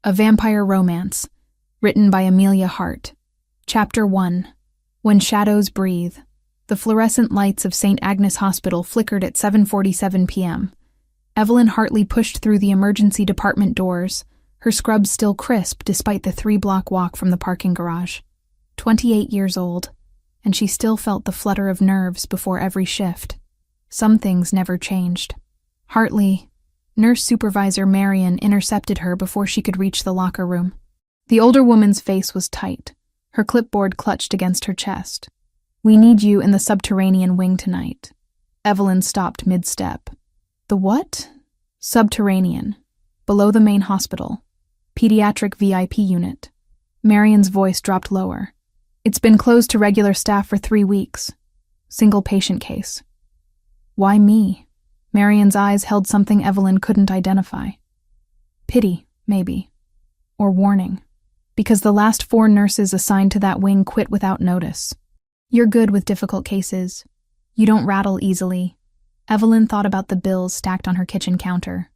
A Vampire Romance, written by Amelia Hart. Chapter 1. When Shadows Breathe. The fluorescent lights of St. Agnes Hospital flickered at 7:47 p.m. Evelyn Hartley pushed through the emergency department doors, her scrubs still crisp despite the 3-block walk from the parking garage. 28 years old, and she still felt the flutter of nerves before every shift. Some things never changed. Hartley, nurse supervisor Marion, intercepted her before she could reach the locker room. The older woman's face was tight, her clipboard clutched against her chest. "We need you in the subterranean wing tonight." Evelyn stopped mid-step. "The what?" "Subterranean. Below the main hospital. Pediatric VIP unit." Marion's voice dropped lower. "It's been closed to regular staff for 3 weeks. Single patient case." "Why me?" Marion's eyes held something Evelyn couldn't identify. Pity, maybe. Or warning. Because the last 4 nurses assigned to that wing quit without notice. "You're good with difficult cases. You don't rattle easily." Evelyn thought about the bills stacked on her kitchen counter.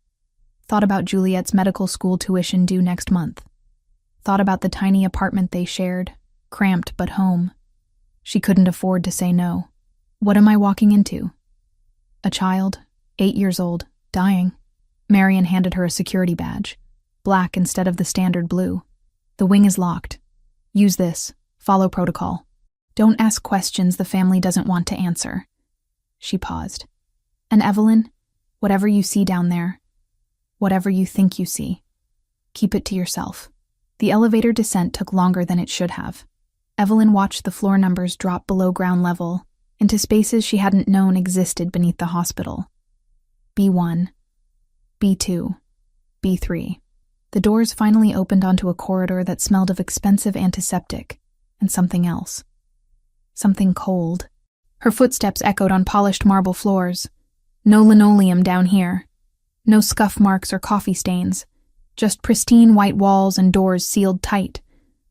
Thought about Juliet's medical school tuition due next month. Thought about the tiny apartment they shared, cramped but home. She couldn't afford to say no. What am I walking into? A child, 8 years old, dying. Marion handed her a security badge, black instead of the standard blue. "The wing is locked. Use this. Follow protocol. Don't ask questions the family doesn't want to answer." She paused. "And Evelyn, whatever you see down there, whatever you think you see, keep it to yourself." The elevator descent took longer than it should have. Evelyn watched the floor numbers drop below ground level, into spaces she hadn't known existed beneath the hospital. B1, B2, B3. The doors finally opened onto a corridor that smelled of expensive antiseptic and something else. Something cold. Her footsteps echoed on polished marble floors. No linoleum down here. No scuff marks or coffee stains. Just pristine white walls and doors sealed tight,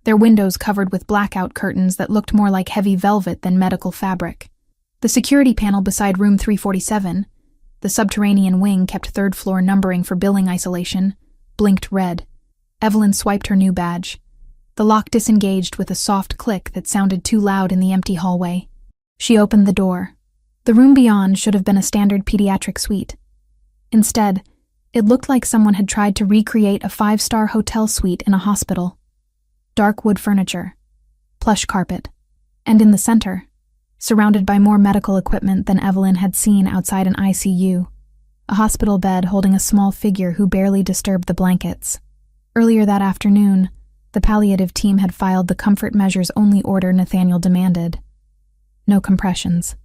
their windows covered with blackout curtains that looked more like heavy velvet than medical fabric. The security panel beside room 347, the subterranean wing kept 3rd floor numbering for billing isolation, blinked red. Evelyn swiped her new badge. The lock disengaged with a soft click that sounded too loud in the empty hallway. She opened the door. The room beyond should have been a standard pediatric suite. Instead, it looked like someone had tried to recreate a 5-star hotel suite in a hospital. Dark wood furniture, plush carpet, and in the center, surrounded by more medical equipment than Evelyn had seen outside an ICU, a hospital bed holding a small figure who barely disturbed the blankets. Earlier that afternoon, the palliative team had filed the comfort measures only order Nathaniel demanded. No compressions.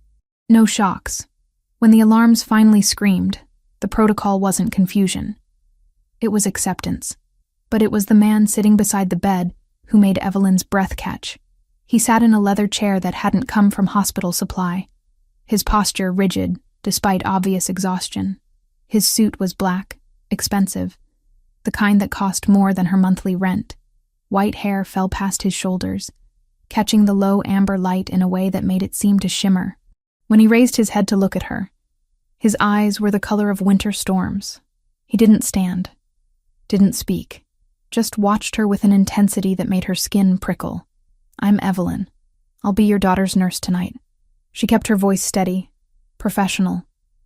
No shocks. When the alarms finally screamed, the protocol wasn't confusion. It was acceptance. But it was the man sitting beside the bed who made Evelyn's breath catch. He sat in a leather chair that hadn't come from hospital supply, his posture rigid despite obvious exhaustion. His suit was black, expensive, the kind that cost more than her monthly rent. White hair fell past his shoulders, catching the low amber light in a way that made it seem to shimmer. When he raised his head to look at her, his eyes were the color of winter storms. He didn't stand, didn't speak, just watched her with an intensity that made her skin prickle. "I'm Evelyn. I'll be your daughter's nurse tonight." She kept her voice steady, professional.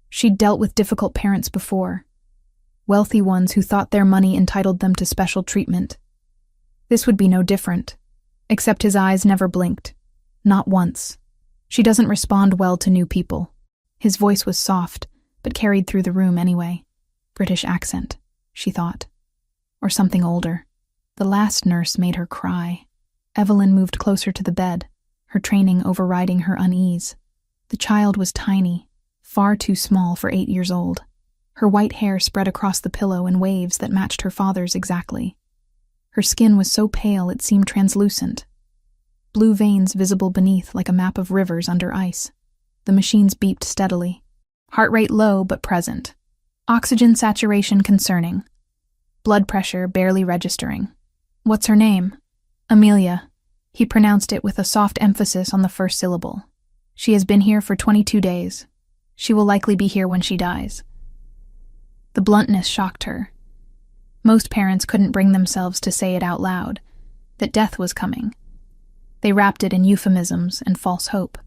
She'd dealt with difficult parents before, wealthy ones who thought their money entitled them to special treatment. This would be no different, except his eyes never blinked. Not once. She doesn't respond well to new people. His voice was soft, but carried through the room anyway. British accent, she thought. Or something older. The last nurse made her cry. Evelyn moved closer to the bed, her training overriding her unease. The child was tiny, far too small for 8 years old. Her white hair spread across the pillow in waves that matched her father's exactly. Her skin was so pale it seemed translucent. Blue veins visible beneath like a map of rivers under ice. The machines beeped steadily. Heart rate low but present. Oxygen saturation concerning. Blood pressure barely registering. "What's her name?" "Amelia." He pronounced it with a soft emphasis on the first syllable. "She has been here for 22 days. She will likely be here when she dies." The bluntness shocked her. Most parents couldn't bring themselves to say it out loud, that death was coming. They wrapped it in euphemisms and false hope.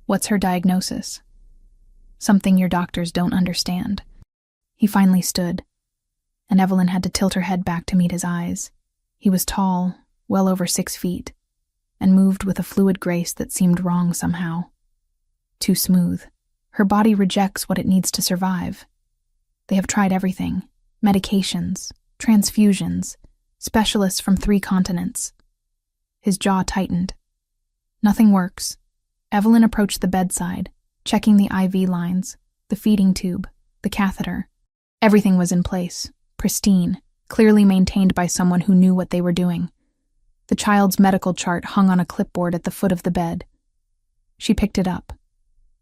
What's her diagnosis? Something your doctors don't understand. He finally stood, and Evelyn had to tilt her head back to meet his eyes. He was tall, well over 6 feet, and moved with a fluid grace that seemed wrong somehow. Too smooth. Her body rejects what it needs to survive. They have tried everything: medications, transfusions, specialists from 3 continents. His jaw tightened. Nothing works. Evelyn approached the bedside, checking the IV lines, the feeding tube, the catheter. Everything was in place, pristine, clearly maintained by someone who knew what they were doing. The child's medical chart hung on a clipboard at the foot of the bed. She picked it up.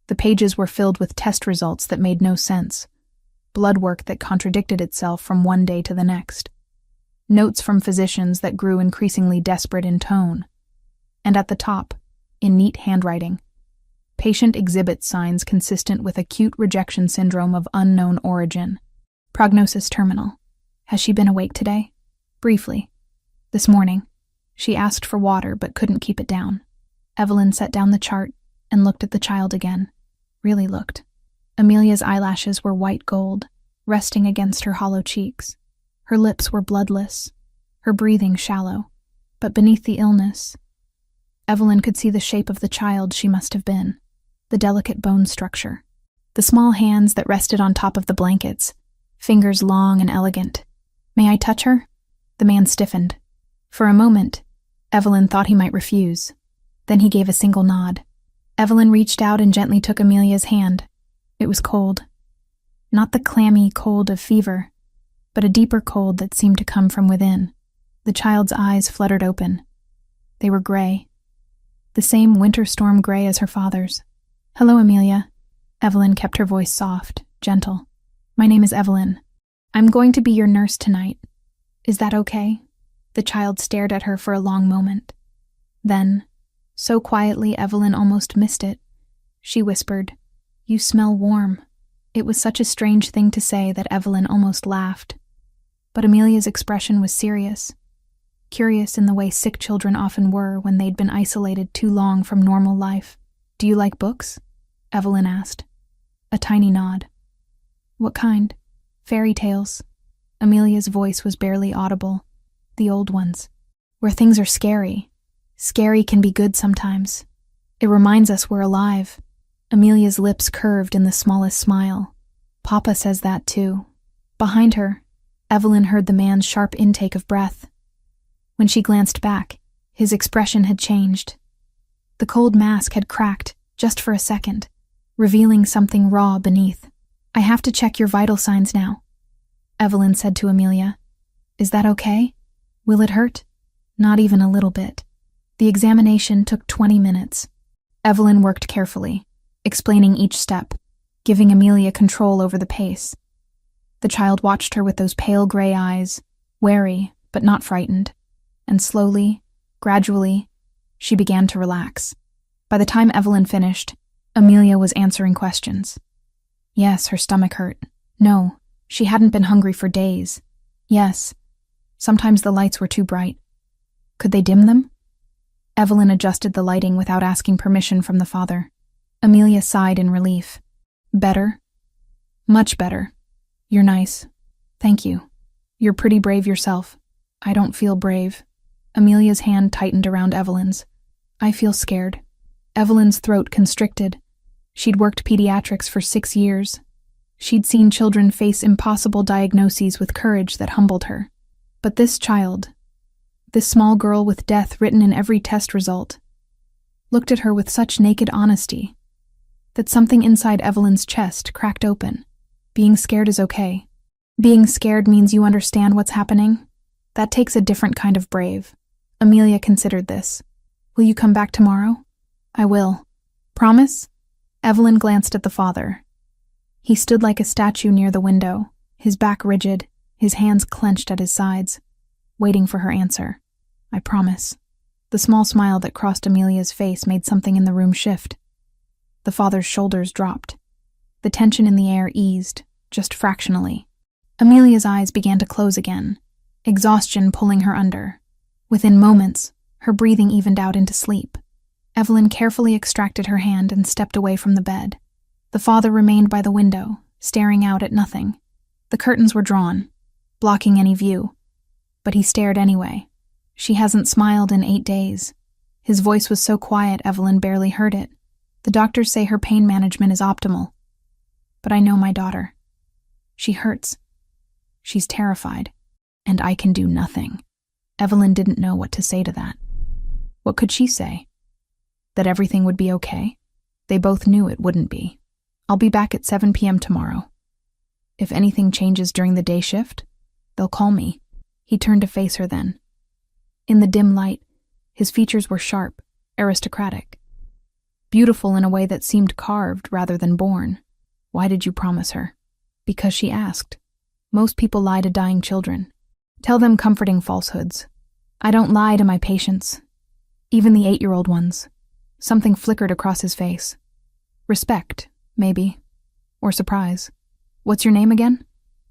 The pages were filled with test results that made no sense, blood work that contradicted itself from one day to the next, notes from physicians that grew increasingly desperate in tone. And at the top, in neat handwriting, patient exhibits signs consistent with acute rejection syndrome of unknown origin. Prognosis terminal. Has she been awake today? Briefly. This morning. She asked for water but couldn't keep it down. Evelyn set down the chart and looked at the child again. Really looked. Amelia's eyelashes were white gold, resting against her hollow cheeks. Her lips were bloodless, her breathing shallow. But beneath the illness, Evelyn could see the shape of the child she must have been, the delicate bone structure, the small hands that rested on top of the blankets, fingers long and elegant. May I touch her? The man stiffened. For a moment, Evelyn thought he might refuse. Then he gave a single nod. Evelyn reached out and gently took Amelia's hand. It was cold. Not the clammy cold of fever, but a deeper cold that seemed to come from within. The child's eyes fluttered open. They were gray. The same winter storm gray as her father's. Hello, Amelia. Evelyn kept her voice soft, gentle. My name is Evelyn. I'm going to be your nurse tonight. Is that okay? The child stared at her for a long moment. Then, so quietly Evelyn almost missed it, she whispered, You smell warm. It was such a strange thing to say that Evelyn almost laughed. But Amelia's expression was serious. Curious in the way sick children often were when they'd been isolated too long from normal life. Do you like books? Evelyn asked. A tiny nod. What kind? Fairy tales. Amelia's voice was barely audible. The old ones. Where things are scary. Scary can be good sometimes. It reminds us we're alive. Amelia's lips curved in the smallest smile. Papa says that too. Behind her, Evelyn heard the man's sharp intake of breath. When she glanced back, his expression had changed. The cold mask had cracked, just for a second, revealing something raw beneath. I have to check your vital signs now, Evelyn said to Amelia. Is that okay? Will it hurt? Not even a little bit. The examination took 20 minutes. Evelyn worked carefully, explaining each step, giving Amelia control over the pace. The child watched her with those pale gray eyes, wary but not frightened, and slowly, gradually, she began to relax. By the time Evelyn finished, Amelia was answering questions. Yes, her stomach hurt. No, she hadn't been hungry for days. Yes, sometimes the lights were too bright. Could they dim them? Evelyn adjusted the lighting without asking permission from the father. Amelia sighed in relief. Better? Much better. You're nice. Thank you. You're pretty brave yourself. I don't feel brave. Amelia's hand tightened around Evelyn's. I feel scared. Evelyn's throat constricted. She'd worked pediatrics for 6 years. She'd seen children face impossible diagnoses with courage that humbled her. But this child, this small girl with death written in every test result, looked at her with such naked honesty that something inside Evelyn's chest cracked open. Being scared is okay. Being scared means you understand what's happening. That takes a different kind of brave. Amelia considered this. Will you come back tomorrow? I will. Promise? Evelyn glanced at the father. He stood like a statue near the window, his back rigid, his hands clenched at his sides, waiting for her answer. I promise. The small smile that crossed Amelia's face made something in the room shift. The father's shoulders dropped. The tension in the air eased, just fractionally. Amelia's eyes began to close again, exhaustion pulling her under. Within moments, her breathing evened out into sleep. Evelyn carefully extracted her hand and stepped away from the bed. The father remained by the window, staring out at nothing. The curtains were drawn, blocking any view. But he stared anyway. She hasn't smiled in 8 days. His voice was so quiet Evelyn barely heard it. The doctors say her pain management is optimal. But I know my daughter. She hurts. She's terrified. And I can do nothing. Evelyn didn't know what to say to that. What could she say? That everything would be okay? They both knew it wouldn't be. I'll be back at 7 p.m. tomorrow. If anything changes during the day shift, they'll call me. He turned to face her then. In the dim light, his features were sharp, aristocratic. Beautiful in a way that seemed carved rather than born. Why did you promise her? Because she asked. Most people lie to dying children. Tell them comforting falsehoods. I don't lie to my patients. Even the 8-year-old ones. Something flickered across his face. Respect, maybe. Or surprise. What's your name again?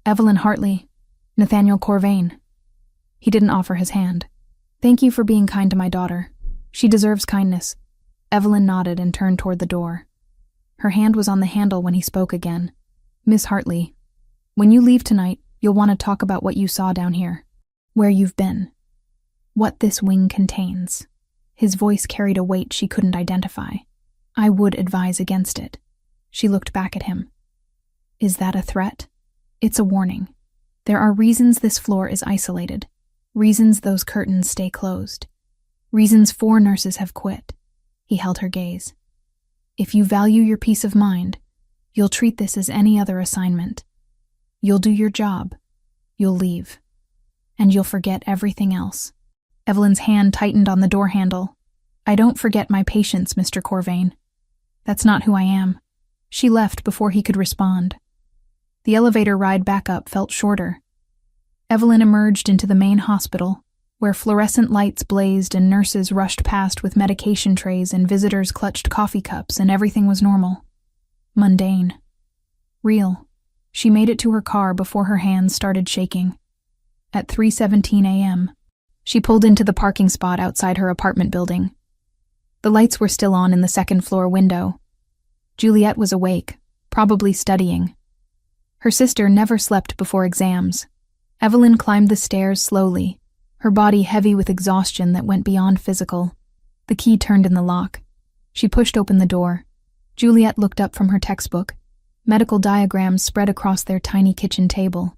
Evelyn Hartley. Nathaniel Corvain. He didn't offer his hand. Thank you for being kind to my daughter. She deserves kindness. Evelyn nodded and turned toward the door. Her hand was on the handle when he spoke again. Miss Hartley, when you leave tonight, you'll want to talk about what you saw down here. Where you've been. What this wing contains. His voice carried a weight she couldn't identify. I would advise against it. She looked back at him. Is that a threat? It's a warning. There are reasons this floor is isolated. Reasons those curtains stay closed. Reasons 4 nurses have quit. He held her gaze. If you value your peace of mind, you'll treat this as any other assignment. You'll do your job. You'll leave. And you'll forget everything else. Evelyn's hand tightened on the door handle. I don't forget my patients, Mr. Corvain. That's not who I am. She left before he could respond. The elevator ride back up felt shorter. Evelyn emerged into the main hospital, where fluorescent lights blazed and nurses rushed past with medication trays and visitors clutched coffee cups and everything was normal. Mundane. Real. She made it to her car before her hands started shaking. At 3:17 a.m., she pulled into the parking spot outside her apartment building. The lights were still on in the second-floor window. Juliet was awake, probably studying. Her sister never slept before exams. Evelyn climbed the stairs slowly, her body heavy with exhaustion that went beyond physical. The key turned in the lock. She pushed open the door. Juliet looked up from her textbook. Medical diagrams spread across their tiny kitchen table.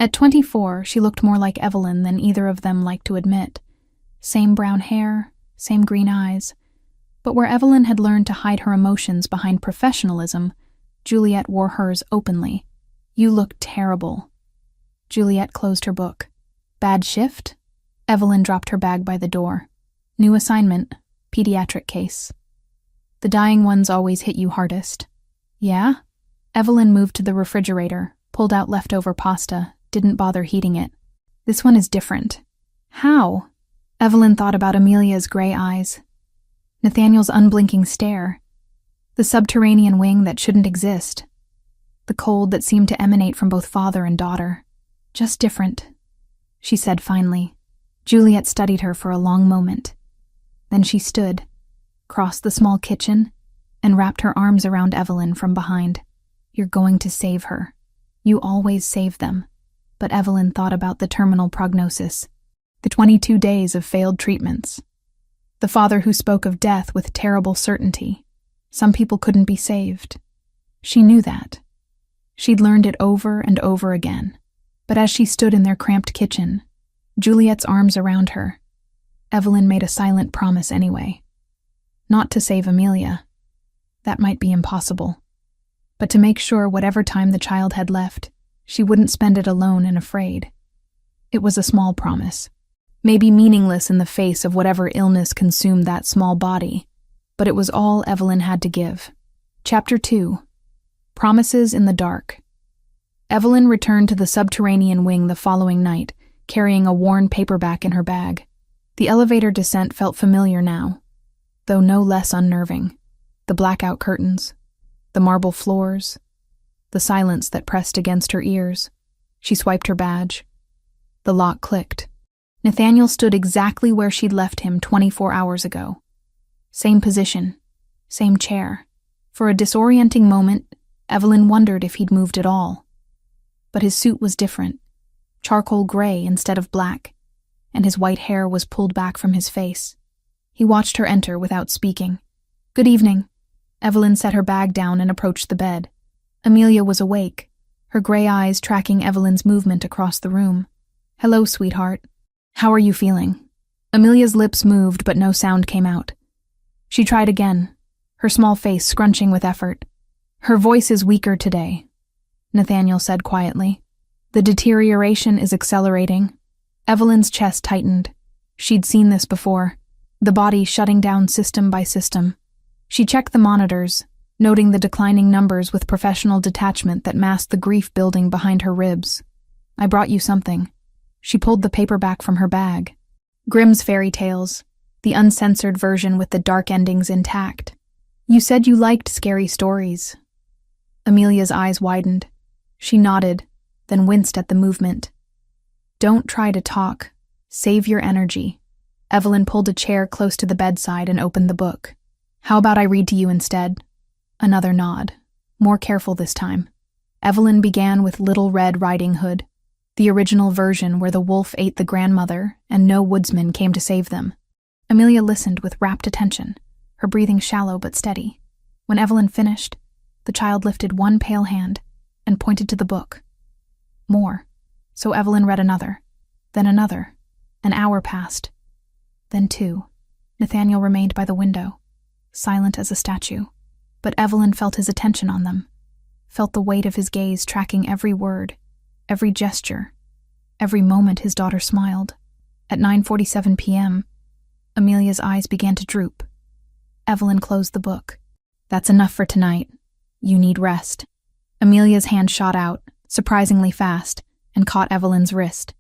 At 24, she looked more like Evelyn than either of them liked to admit. Same brown hair, same green eyes. But where Evelyn had learned to hide her emotions behind professionalism, Juliet wore hers openly. You look terrible. Juliet closed her book. Bad shift? Evelyn dropped her bag by the door. New assignment, pediatric case. The dying ones always hit you hardest. Yeah? Evelyn moved to the refrigerator, pulled out leftover pasta, didn't bother heating it. This one is different. How? Evelyn thought about Amelia's gray eyes. Nathaniel's unblinking stare. The subterranean wing that shouldn't exist. The cold that seemed to emanate from both father and daughter. Just different, she said finally. Juliet studied her for a long moment. Then she stood, crossed the small kitchen, and wrapped her arms around Evelyn from behind. You're going to save her. You always save them. But Evelyn thought about the terminal prognosis, the 22 days of failed treatments. The father who spoke of death with terrible certainty. Some people couldn't be saved. She knew that. She'd learned it over and over again. But as she stood in their cramped kitchen, Juliet's arms around her, Evelyn made a silent promise anyway. Not to save Amelia. That might be impossible. But to make sure whatever time the child had left, she wouldn't spend it alone and afraid. It was a small promise. Maybe meaningless in the face of whatever illness consumed that small body, but it was all Evelyn had to give. Chapter 2. Promises in the Dark. Evelyn returned to the subterranean wing the following night, carrying a worn paperback in her bag. The elevator descent felt familiar now, though no less unnerving. The blackout curtains, the marble floors, the silence that pressed against her ears. She swiped her badge. The lock clicked. Nathaniel stood exactly where she'd left him 24 hours ago. Same position, same chair. For a disorienting moment, Evelyn wondered if he'd moved at all. But his suit was different, charcoal gray instead of black, and his white hair was pulled back from his face. He watched her enter without speaking. "Good evening." Evelyn set her bag down and approached the bed. Amelia was awake, her gray eyes tracking Evelyn's movement across the room. "Hello, sweetheart. How are you feeling?" Amelia's lips moved, but no sound came out. She tried again, her small face scrunching with effort. "Her voice is weaker today," Nathaniel said quietly. "The deterioration is accelerating." Evelyn's chest tightened. She'd seen this before, the body shutting down system by system. She checked the monitors, noting the declining numbers with professional detachment that masked the grief building behind her ribs. "I brought you something." She pulled the paperback from her bag. Grimm's Fairy Tales, the uncensored version with the dark endings intact. "You said you liked scary stories." Amelia's eyes widened. She nodded, then winced at the movement. "Don't try to talk. Save your energy." Evelyn pulled a chair close to the bedside and opened the book. "How about I read to you instead?" Another nod, more careful this time. Evelyn began with Little Red Riding Hood, the original version where the wolf ate the grandmother and no woodsman came to save them. Amelia listened with rapt attention, her breathing shallow but steady. When Evelyn finished, the child lifted one pale hand and pointed to the book. More. So Evelyn read another, then another. An hour passed. Then 2. Nathaniel remained by the window, silent as a statue. But Evelyn felt his attention on them, felt the weight of his gaze tracking every word, every gesture, every moment his daughter smiled. At 9:47 p.m., Amelia's eyes began to droop. Evelyn closed the book. "That's enough for tonight. You need rest." Amelia's hand shot out, surprisingly fast, and caught Evelyn's wrist.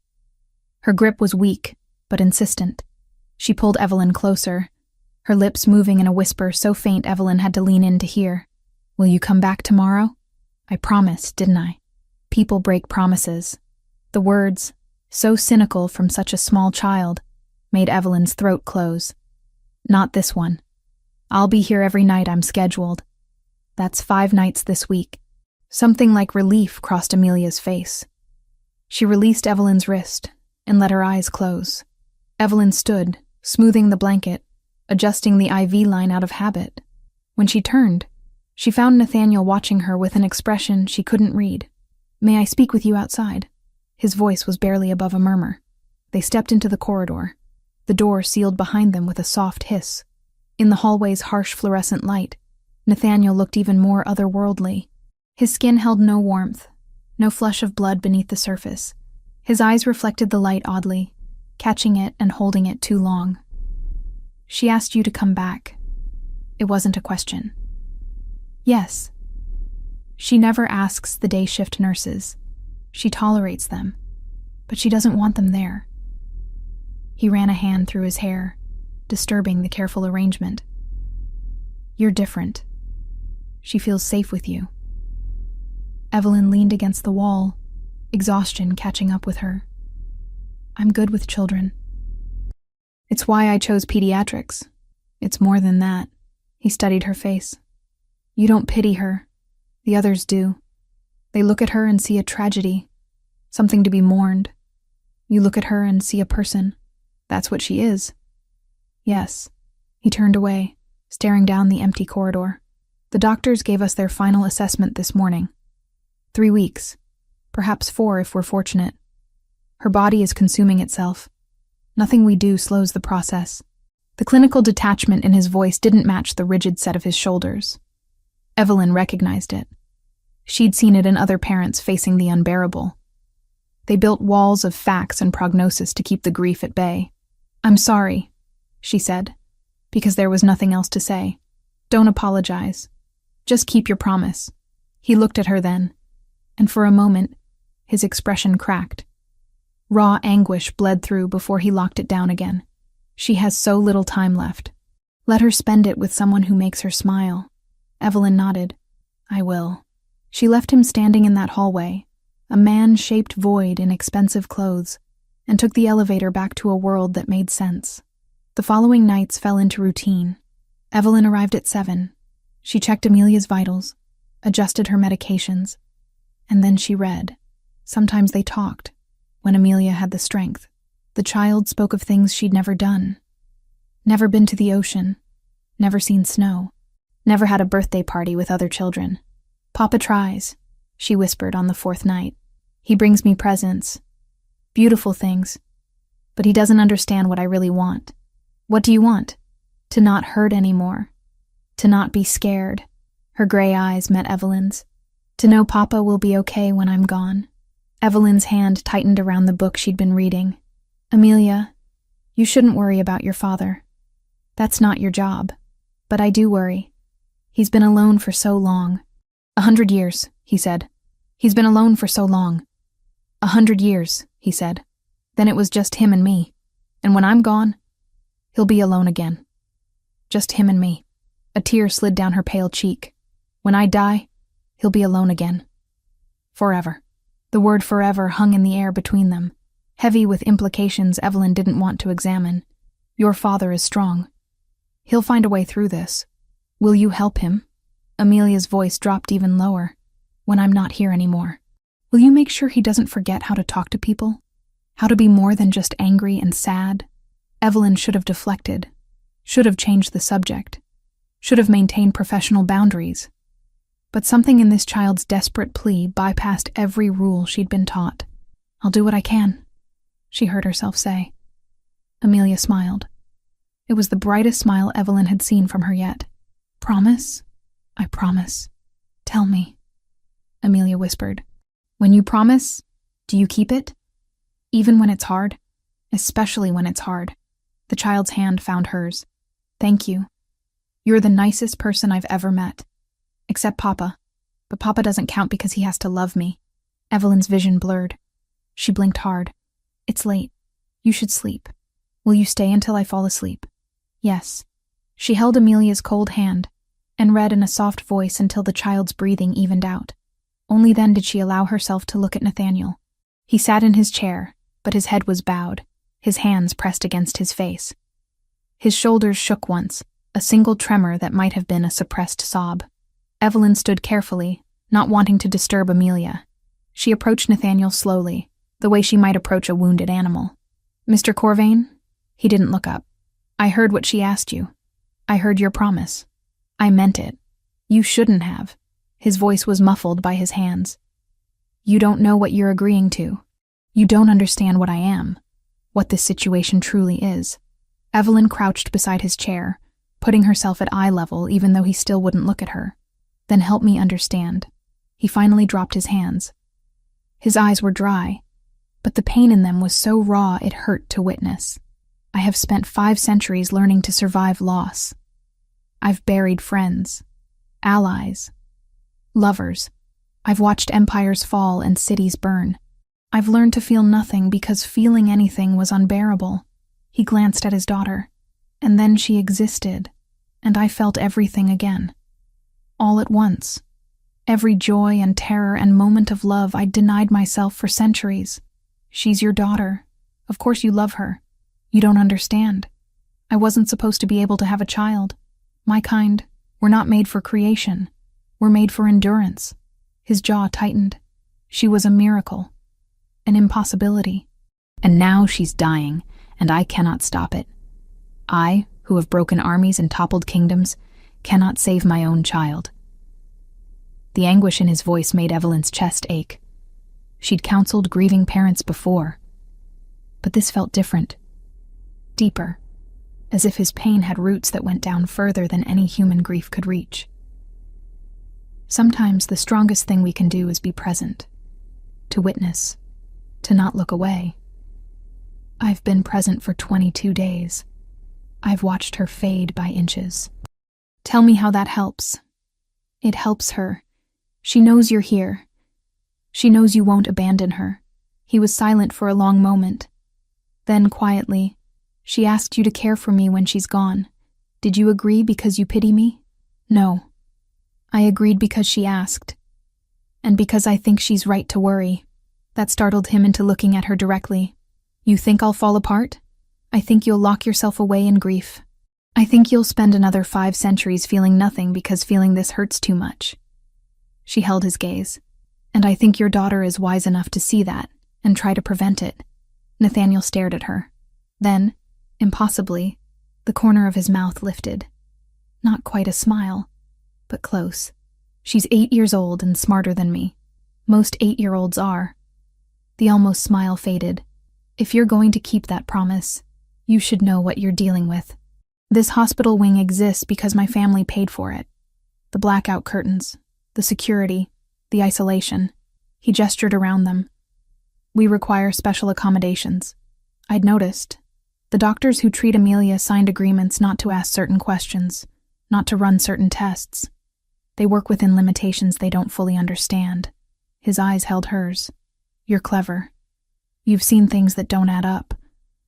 Her grip was weak, but insistent. She pulled Evelyn closer, her lips moving in a whisper so faint Evelyn had to lean in to hear. "Will you come back tomorrow? I promised, didn't I?" People break promises. The words, so cynical from such a small child, made Evelyn's throat close. "Not this one. I'll be here every night I'm scheduled. That's 5 nights this week." Something like relief crossed Amelia's face. She released Evelyn's wrist and let her eyes close. Evelyn stood, smoothing the blanket, adjusting the IV line out of habit. When she turned, she found Nathaniel watching her with an expression she couldn't read. "May I speak with you outside?" His voice was barely above a murmur. They stepped into the corridor. The door sealed behind them with a soft hiss. In the hallway's harsh fluorescent light, Nathaniel looked even more otherworldly. His skin held no warmth, no flush of blood beneath the surface. His eyes reflected the light oddly, catching it and holding it too long. "She asked you to come back." It wasn't a question. "Yes." She never asks the day shift nurses. She tolerates them, but she doesn't want them there. He ran a hand through his hair, disturbing the careful arrangement. "You're different. She feels safe with you." Evelyn leaned against the wall, exhaustion catching up with her. "I'm good with children. It's why I chose pediatrics. It's more than that." He studied her face. "You don't pity her. The others do. They look at her and see a tragedy, something to be mourned. You look at her and see a person. That's what she is." "Yes." He turned away, staring down the empty corridor. "The doctors gave us their final assessment this morning. 3 weeks, perhaps 4 if we're fortunate. Her body is consuming itself. Nothing we do slows the process." The clinical detachment in his voice didn't match the rigid set of his shoulders. Evelyn recognized it. She'd seen it in other parents facing the unbearable. They built walls of facts and prognosis to keep the grief at bay. "I'm sorry," she said, because there was nothing else to say. "Don't apologize. Just keep your promise." He looked at her then, and for a moment, his expression cracked. Raw anguish bled through before he locked it down again. She has so little time left. Let her spend it with someone who makes her smile. Evelyn nodded. "I will." She left him standing in that hallway, a man-shaped void in expensive clothes, and took the elevator back to a world that made sense. The following nights fell into routine. Evelyn arrived at 7. She checked Amelia's vitals, adjusted her medications, and then she read. Sometimes they talked, when Amelia had the strength. The child spoke of things she'd never done. Never been to the ocean, never seen snow, never had a birthday party with other children. "Papa tries," she whispered on the 4th night. "He brings me presents, beautiful things, but he doesn't understand what I really want." "What do you want?" "To not hurt anymore, to not be scared." Her gray eyes met Evelyn's. "To know Papa will be okay when I'm gone." Evelyn's hand tightened around the book she'd been reading. "Amelia, you shouldn't worry about your father. That's not your job. But I do worry. He's been alone for so long." 100 years, he said. "He's been alone for so long." 100 years, he said. "Then it was just him and me. And when I'm gone, he'll be alone again. Just him and me." A tear slid down her pale cheek. "When I die, he'll be alone again. Forever." The word forever hung in the air between them, heavy with implications Evelyn didn't want to examine. "Your father is strong. He'll find a way through this. Will you help him?" Amelia's voice dropped even lower. "When I'm not here anymore, will you make sure he doesn't forget how to talk to people? How to be more than just angry and sad?" Evelyn should have deflected, should have changed the subject, should have maintained professional boundaries. But something in this child's desperate plea bypassed every rule she'd been taught. "I'll do what I can," she heard herself say. Amelia smiled. It was the brightest smile Evelyn had seen from her yet. "Promise?" "I promise. Tell me," Amelia whispered. "When you promise, do you keep it? Even when it's hard? Especially when it's hard." The child's hand found hers. "Thank you. You're the nicest person I've ever met. Except Papa. But Papa doesn't count because he has to love me." Evelyn's vision blurred. She blinked hard. "It's late. You should sleep. Will you stay until I fall asleep?" "Yes." She held Amelia's cold hand and read in a soft voice until the child's breathing evened out. Only then did she allow herself to look at Nathaniel. He sat in his chair, but his head was bowed, his hands pressed against his face. His shoulders shook once, a single tremor that might have been a suppressed sob. Evelyn stood carefully, not wanting to disturb Amelia. She approached Nathaniel slowly, the way she might approach a wounded animal. "Mr. Corvain?" He didn't look up. "I heard what she asked you. I heard your promise. I meant it. You shouldn't have." His voice was muffled by his hands. "You don't know what you're agreeing to. You don't understand what I am, what this situation truly is." Evelyn crouched beside his chair, putting herself at eye level even though he still wouldn't look at her. "Then help me understand." He finally dropped his hands. His eyes were dry, but the pain in them was so raw it hurt to witness. "I have spent 5 centuries learning to survive loss. I've buried friends, allies, lovers. I've watched empires fall and cities burn. I've learned to feel nothing because feeling anything was unbearable." He glanced at his daughter, and then she existed, and I felt everything again. All at once. Every joy and terror and moment of love I'd denied myself for centuries. "She's your daughter. Of course you love her. You don't understand. I wasn't supposed to be able to have a child. My kind, we're not made for creation. We're made for endurance." His jaw tightened. She was a miracle. An impossibility. "And now she's dying, and I cannot stop it. I, who have broken armies and toppled kingdoms, cannot save my own child." The anguish in his voice made Evelyn's chest ache. She'd counseled grieving parents before, but this felt different, deeper, as if his pain had roots that went down further than any human grief could reach. Sometimes the strongest thing we can do is be present, to witness, to not look away. I've been present for 22 days. I've watched her fade by inches. "Tell me how that helps." "It helps her. She knows you're here. She knows you won't abandon her." He was silent for a long moment. Then, quietly, "She asked you to care for me when she's gone. Did you agree because you pity me?" "No. I agreed because she asked. And because I think she's right to worry." That startled him into looking at her directly. You think I'll fall apart? I think you'll lock yourself away in grief. I think you'll spend another 5 centuries feeling nothing because feeling this hurts too much. She held his gaze. And I think your daughter is wise enough to see that and try to prevent it. Nathaniel stared at her. Then, impossibly, the corner of his mouth lifted. Not quite a smile, but close. She's 8 years old and smarter than me. Most 8-year-olds are. The almost smile faded. If you're going to keep that promise, you should know what you're dealing with. This hospital wing exists because my family paid for it. The blackout curtains, the security, the isolation. He gestured around them. We require special accommodations. I'd noticed. The doctors who treat Amelia signed agreements not to ask certain questions, not to run certain tests. They work within limitations they don't fully understand. His eyes held hers. You're clever. You've seen things that don't add up.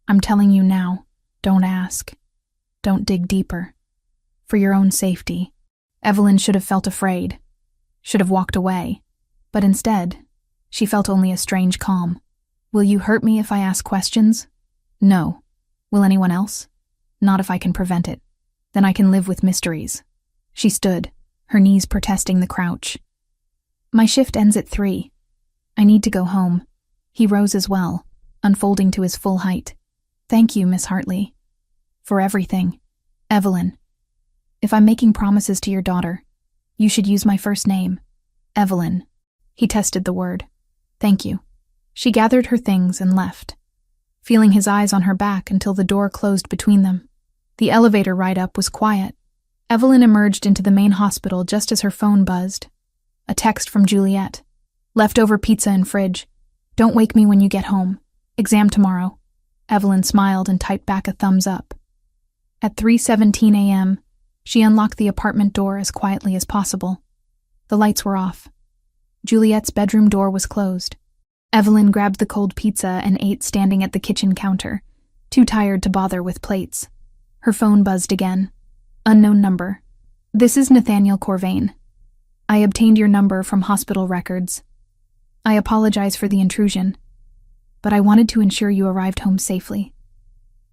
I'm telling you now, don't ask. Don't dig deeper. For your own safety. Evelyn should have felt afraid. Should have walked away. But instead, she felt only a strange calm. Will you hurt me if I ask questions? No. Will anyone else? Not if I can prevent it. Then I can live with mysteries. She stood, her knees protesting the crouch. My shift ends at 3. I need to go home. He rose as well, unfolding to his full height. Thank you, Miss Hartley. For everything. Evelyn. If I'm making promises to your daughter, you should use my first name. Evelyn. He tested the word. Thank you. She gathered her things and left, feeling his eyes on her back until the door closed between them. The elevator ride up was quiet. Evelyn emerged into the main hospital just as her phone buzzed. A text from Juliet. Leftover pizza in fridge. Don't wake me when you get home. Exam tomorrow. Evelyn smiled and typed back a thumbs up. At 3:17 a.m., she unlocked the apartment door as quietly as possible. The lights were off. Juliet's bedroom door was closed. Evelyn grabbed the cold pizza and ate standing at the kitchen counter, too tired to bother with plates. Her phone buzzed again. Unknown number. This is Nathaniel Corvain. I obtained your number from hospital records. I apologize for the intrusion, but I wanted to ensure you arrived home safely.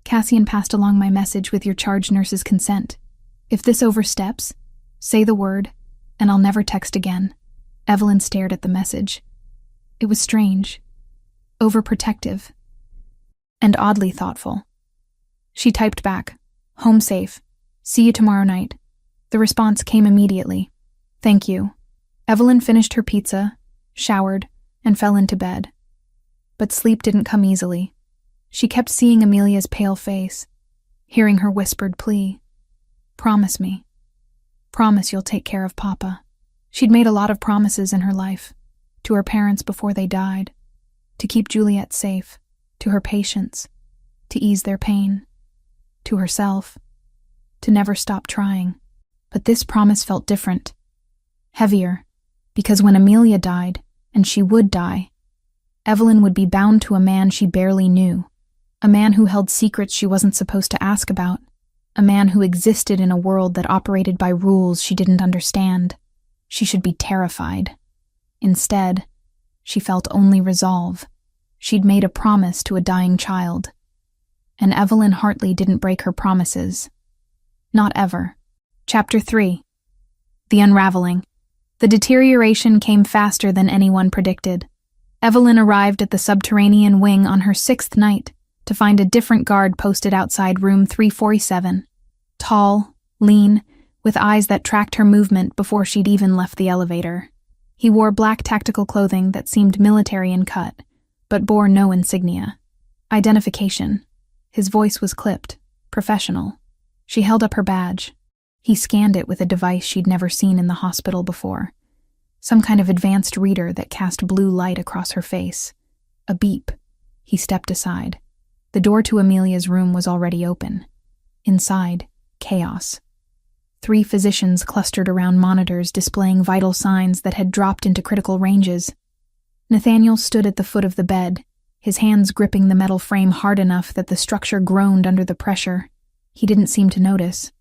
Cassian passed along my message with your charge nurse's consent. If this oversteps, say the word, and I'll never text again. Evelyn stared at the message. It was strange, overprotective, and oddly thoughtful. She typed back, home safe. See you tomorrow night. The response came immediately. Thank you. Evelyn finished her pizza, showered, and fell into bed. But sleep didn't come easily. She kept seeing Amelia's pale face, hearing her whispered plea. Promise me. Promise you'll take care of Papa. She'd made a lot of promises in her life, to her parents before they died, to keep Juliet safe, to her patients, to ease their pain, to herself, to never stop trying. But this promise felt different, heavier, because when Amelia died, and she would die, Evelyn would be bound to a man she barely knew, a man who held secrets she wasn't supposed to ask about, a man who existed in a world that operated by rules she didn't understand. She should be terrified. Instead, she felt only resolve. She'd made a promise to a dying child. And Evelyn Hartley didn't break her promises. Not ever. Chapter 3. The Unraveling. The deterioration came faster than anyone predicted. Evelyn arrived at the subterranean wing on her 6th night to find a different guard posted outside room 347. Tall, lean, with eyes that tracked her movement before she'd even left the elevator. He wore black tactical clothing that seemed military in cut, but bore no insignia. Identification. His voice was clipped, professional. She held up her badge. He scanned it with a device she'd never seen in the hospital before. Some kind of advanced reader that cast blue light across her face. A beep. He stepped aside. The door to Amelia's room was already open. Inside, chaos. 3 physicians clustered around monitors displaying vital signs that had dropped into critical ranges. Nathaniel stood at the foot of the bed, his hands gripping the metal frame hard enough that the structure groaned under the pressure. He didn't seem to notice.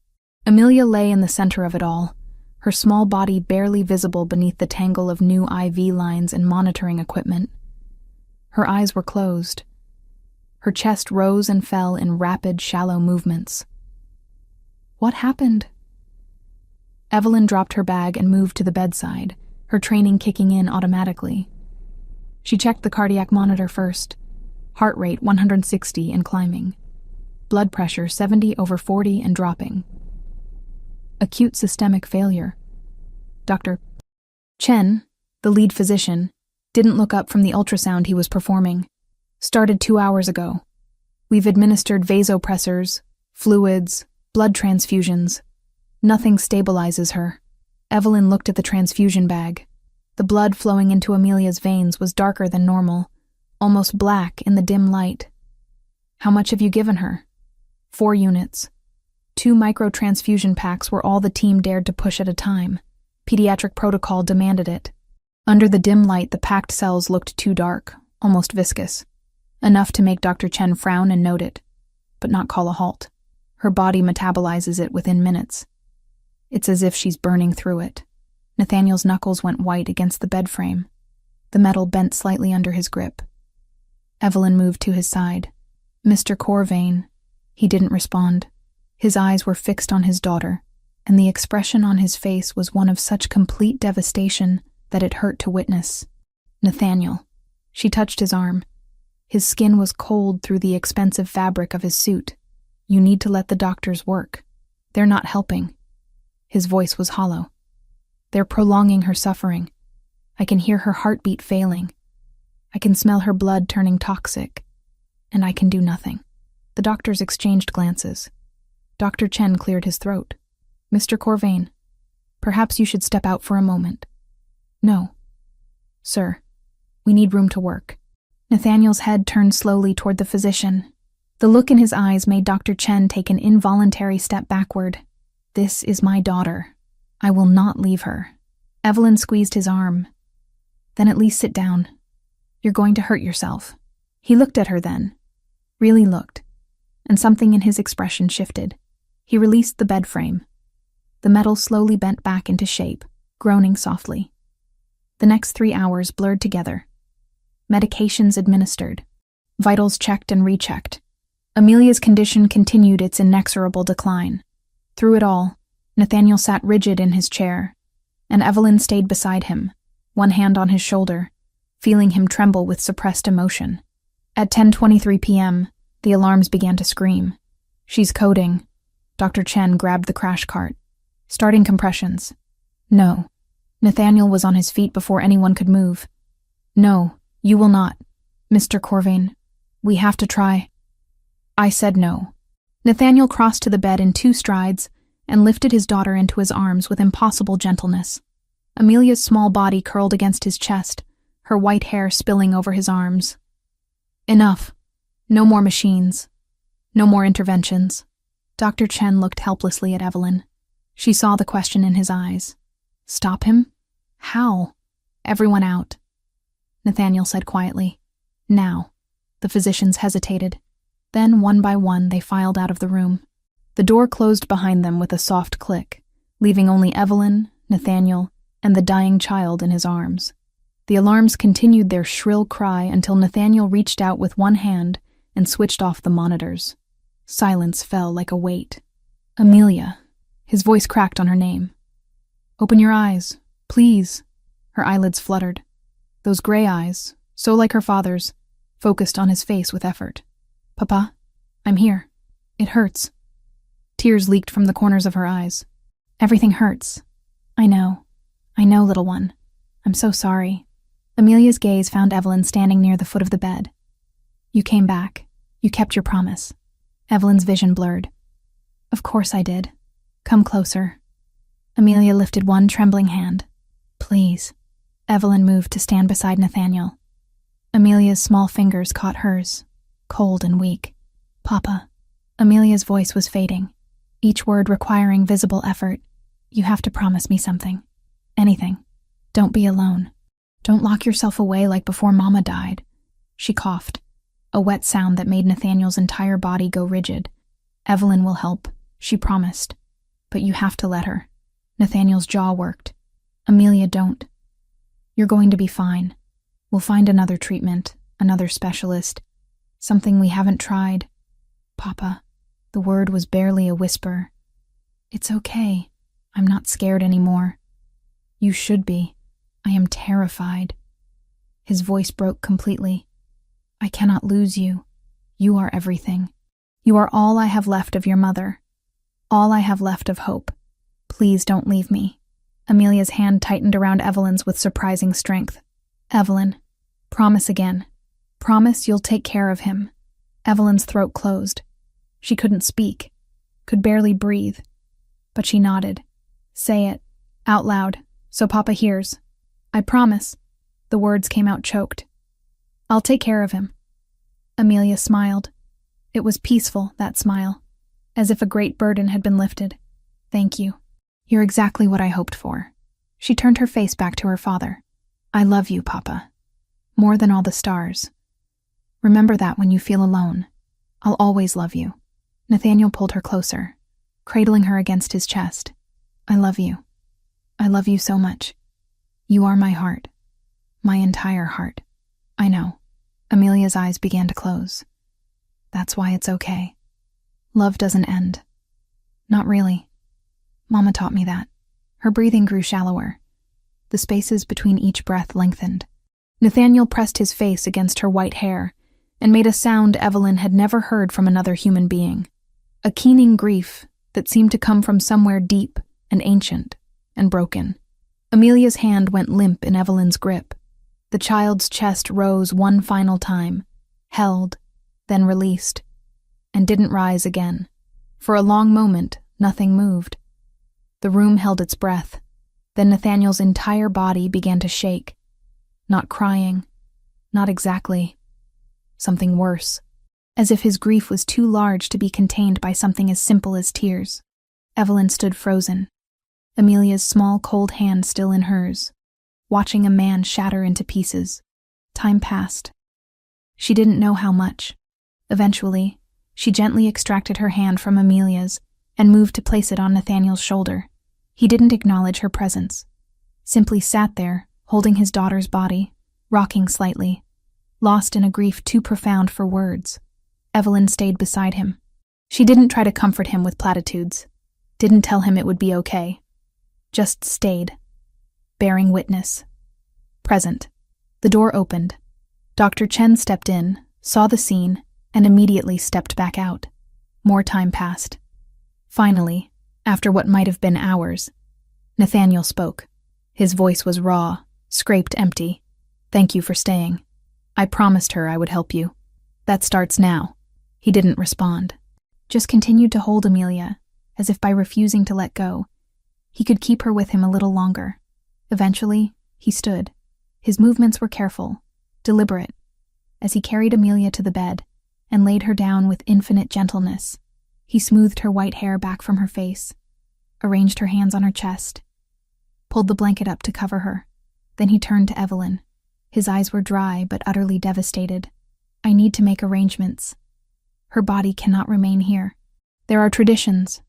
Amelia lay in the center of it all, her small body barely visible beneath the tangle of new IV lines and monitoring equipment. Her eyes were closed. Her chest rose and fell in rapid, shallow movements. What happened? Evelyn dropped her bag and moved to the bedside, her training kicking in automatically. She checked the cardiac monitor first. Heart rate 160 and climbing. Blood pressure 70/40 and dropping. Acute systemic failure. Dr. Chen, the lead physician, didn't look up from the ultrasound he was performing. Started 2 hours ago. We've administered vasopressors, fluids, blood transfusions. Nothing stabilizes her. Evelyn looked at the transfusion bag. The blood flowing into Amelia's veins was darker than normal, almost black in the dim light. How much have you given her? 4 units. 2 microtransfusion packs were all the team dared to push at a time. Pediatric protocol demanded it. Under the dim light, the packed cells looked too dark, almost viscous. Enough to make Dr. Chen frown and note it, but not call a halt. Her body metabolizes it within minutes. It's as if she's burning through it. Nathaniel's knuckles went white against the bed frame. The metal bent slightly under his grip. Evelyn moved to his side. Mr. Corvain. He didn't respond. His eyes were fixed on his daughter, and the expression on his face was one of such complete devastation that it hurt to witness. Nathaniel. She touched his arm. His skin was cold through the expensive fabric of his suit. You need to let the doctors work. They're not helping. His voice was hollow. They're prolonging her suffering. I can hear her heartbeat failing. I can smell her blood turning toxic. And I can do nothing. The doctors exchanged glances. Dr. Chen cleared his throat. Mr. Corvain, perhaps you should step out for a moment. No. Sir, we need room to work. Nathaniel's head turned slowly toward the physician. The look in his eyes made Dr. Chen take an involuntary step backward. This is my daughter. I will not leave her. Evelyn squeezed his arm. Then at least sit down. You're going to hurt yourself. He looked at her then. Really looked. And something in his expression shifted. He released the bed frame. The metal slowly bent back into shape, groaning softly. The next 3 hours blurred together. Medications administered. Vitals checked and rechecked. Amelia's condition continued its inexorable decline. Through it all, Nathaniel sat rigid in his chair, and Evelyn stayed beside him, one hand on his shoulder, feeling him tremble with suppressed emotion. At 10:23 p.m., the alarms began to scream. She's coding. Dr. Chen grabbed the crash cart. Starting compressions. No. Nathaniel was on his feet before anyone could move. No, you will not. Mr. Corvain, we have to try. I said no. Nathaniel crossed to the bed in 2 strides and lifted his daughter into his arms with impossible gentleness. Amelia's small body curled against his chest, her white hair spilling over his arms. Enough. No more machines. No more interventions. Dr. Chen looked helplessly at Evelyn. She saw the question in his eyes. Stop him? How? Everyone out. Nathaniel said quietly. Now. The physicians hesitated. Then, one by one, they filed out of the room. The door closed behind them with a soft click, leaving only Evelyn, Nathaniel, and the dying child in his arms. The alarms continued their shrill cry until Nathaniel reached out with one hand and switched off the monitors. Silence fell like a weight. Amelia. His voice cracked on her name. Open your eyes, please. Her eyelids fluttered. Those gray eyes, so like her father's, focused on his face with effort. Papa, I'm here. It hurts. Tears leaked from the corners of her eyes. Everything hurts. I know, little one. I'm so sorry. Amelia's gaze found Evelyn standing near the foot of the bed. You came back. You kept your promise. Evelyn's vision blurred. Of course I did. Come closer. Amelia lifted one trembling hand. Please. Evelyn moved to stand beside Nathaniel. Amelia's small fingers caught hers, cold and weak. Papa. Amelia's voice was fading, each word requiring visible effort. You have to promise me something. Anything. Don't be alone. Don't lock yourself away like before Mama died. She coughed, a wet sound that made Nathaniel's entire body go rigid. Evelyn will help, she promised. But you have to let her. Nathaniel's jaw worked. Amelia, don't. You're going to be fine. We'll find another treatment. another specialist, something we haven't tried. Papa, the word was barely a whisper. It's okay. I'm not scared anymore. You should be. I am terrified. His voice broke completely. I cannot lose you. You are everything. You are all I have left of your mother. All I have left of hope. Please don't leave me. Amelia's hand tightened around Evelyn's with surprising strength. Evelyn, promise again. Promise you'll take care of him. Evelyn's throat closed. She couldn't speak, could barely breathe. But she nodded. Say it, out loud, so Papa hears. I promise. The words came out choked. I'll take care of him. Amelia smiled. It was peaceful, that smile, as if a great burden had been lifted. Thank you. You're exactly what I hoped for. She turned her face back to her father. I love you, Papa. More than all the stars. Remember that when you feel alone. I'll always love you. Nathaniel pulled her closer, cradling her against his chest. I love you. I love you so much. You are my heart. My entire heart. I know. Amelia's eyes began to close. That's why it's okay. Love doesn't end. Not really. Mama taught me that. Her breathing grew shallower. The spaces between each breath lengthened. Nathaniel pressed his face against her white hair and made a sound Evelyn had never heard from another human being. A keening grief that seemed to come from somewhere deep and ancient and broken. Amelia's hand went limp in Evelyn's grip. The child's chest rose one final time, held, then released, and didn't rise again. For a long moment, nothing moved. The room held its breath. Then Nathaniel's entire body began to shake. Not crying. Not exactly. Something worse. As if his grief was too large to be contained by something as simple as tears. Evelyn stood frozen. Amelia's small, cold hand still in hers, watching a man shatter into pieces. Time passed. She didn't know how much. Eventually, she gently extracted her hand from Amelia's and moved to place it on Nathaniel's shoulder. He didn't acknowledge her presence, simply sat there, holding his daughter's body, rocking slightly, lost in a grief too profound for words. Evelyn stayed beside him. She didn't try to comfort him with platitudes, didn't tell him it would be okay. Just stayed, bearing witness. Present. The door opened. Dr. Chen stepped in, saw the scene, and immediately stepped back out. More time passed. Finally, after what might have been hours, Nathaniel spoke. His voice was raw, scraped empty. Thank you for staying. I promised her I would help you. That starts now. He didn't respond. Just continued to hold Amelia, as if by refusing to let go, he could keep her with him a little longer. Eventually, he stood. His movements were careful, deliberate, as he carried Amelia to the bed and laid her down with infinite gentleness. He smoothed her white hair back from her face, arranged her hands on her chest, pulled the blanket up to cover her. Then he turned to Evelyn. His eyes were dry but utterly devastated. I need to make arrangements. Her body cannot remain here. There are traditions,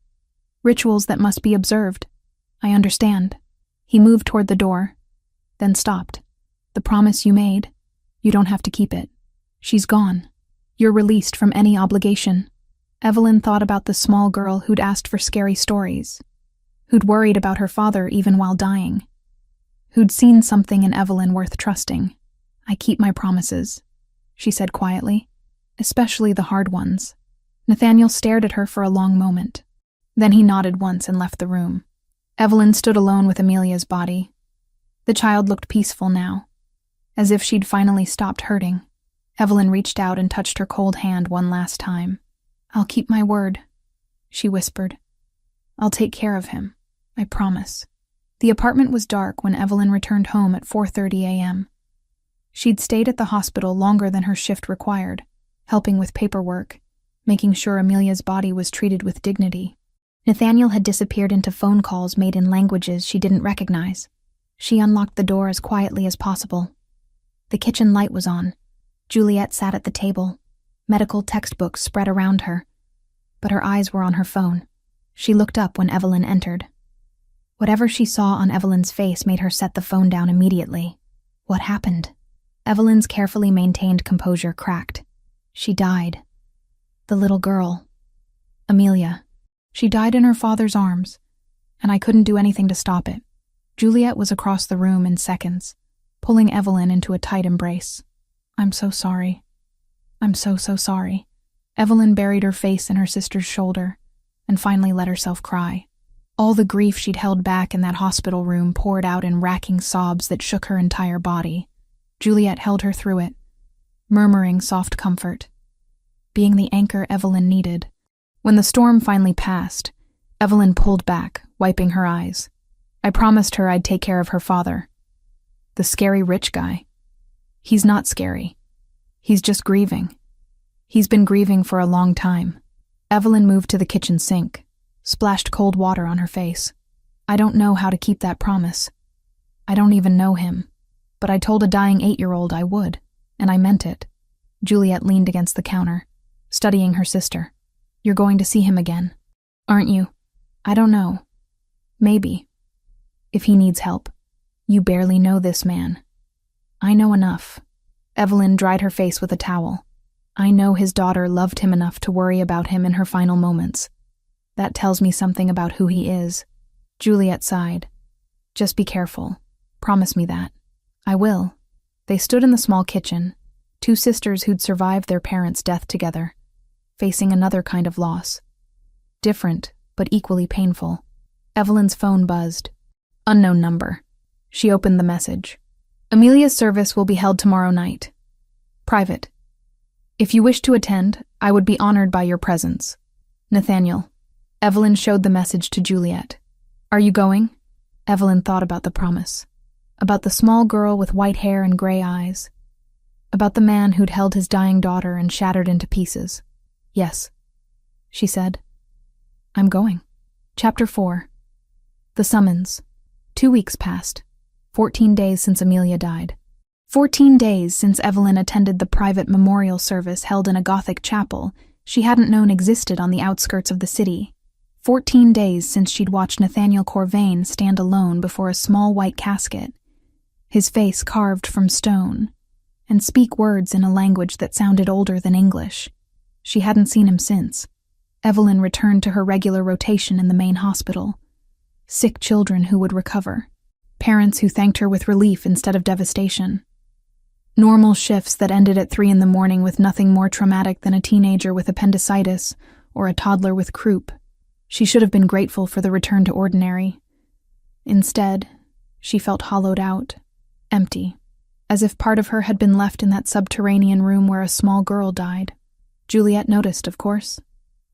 rituals that must be observed. I understand. He moved toward the door, then stopped. The promise you made, you don't have to keep it. She's gone. You're released from any obligation. Evelyn thought about the small girl who'd asked for scary stories, who'd worried about her father even while dying, who'd seen something in Evelyn worth trusting. I keep my promises, she said quietly, especially the hard ones. Nathaniel stared at her for a long moment. Then he nodded once and left the room. Evelyn stood alone with Amelia's body. The child looked peaceful now, as if she'd finally stopped hurting. Evelyn reached out and touched her cold hand one last time. I'll keep my word, she whispered. I'll take care of him, I promise. The apartment was dark when Evelyn returned home at 4:30 a.m. She'd stayed at the hospital longer than her shift required, helping with paperwork, making sure Amelia's body was treated with dignity. Nathaniel had disappeared into phone calls made in languages she didn't recognize. She unlocked the door as quietly as possible. The kitchen light was on. Juliet sat at the table, medical textbooks spread around her, but her eyes were on her phone. She looked up when Evelyn entered. Whatever she saw on Evelyn's face made her set the phone down immediately. What happened? Evelyn's carefully maintained composure cracked. She died. The little girl. Amelia. She died in her father's arms, and I couldn't do anything to stop it. Juliet was across the room in seconds, pulling Evelyn into a tight embrace. I'm so sorry. I'm so sorry. Evelyn buried her face in her sister's shoulder and finally let herself cry. All the grief she'd held back in that hospital room poured out in racking sobs that shook her entire body. Juliet held her through it, murmuring soft comfort, being the anchor Evelyn needed. When the storm finally passed, Evelyn pulled back, wiping her eyes. I promised her I'd take care of her father. The scary rich guy. He's not scary. He's just grieving. He's been grieving for a long time. Evelyn moved to the kitchen sink, splashed cold water on her face. I don't know how to keep that promise. I don't even know him. But I told a dying 8-year-old I would, and I meant it. Juliet leaned against the counter, studying her sister. You're going to see him again, aren't you? I don't know. Maybe. If he needs help. You barely know this man. I know enough. Evelyn dried her face with a towel. I know his daughter loved him enough to worry about him in her final moments. That tells me something about who he is. Juliet sighed. Just be careful. Promise me that. I will. They stood in the small kitchen, two sisters who'd survived their parents' death together, facing another kind of loss. Different, but equally painful. Evelyn's phone buzzed. Unknown number. She opened the message. Amelia's service will be held tomorrow night. Private. If you wish to attend, I would be honored by your presence. Nathaniel. Evelyn showed the message to Juliet. Are you going? Evelyn thought about the promise. About the small girl with white hair and gray eyes. About the man who'd held his dying daughter and shattered into pieces. Yes, she said. I'm going. Chapter 4. The summons. 2 weeks passed. 14 days since Amelia died. 14 days since Evelyn attended the private memorial service held in a Gothic chapel she hadn't known existed on the outskirts of the city. 14 days since she'd watched Nathaniel Corvain stand alone before a small white casket, his face carved from stone, and speak words in a language that sounded older than English. She hadn't seen him since. Evelyn returned to her regular rotation in the main hospital. Sick children who would recover. Parents who thanked her with relief instead of devastation. Normal shifts that ended at 3 a.m. with nothing more traumatic than a teenager with appendicitis or a toddler with croup. She should have been grateful for the return to ordinary. Instead, she felt hollowed out, empty, as if part of her had been left in that subterranean room where a small girl died. Juliet noticed, of course.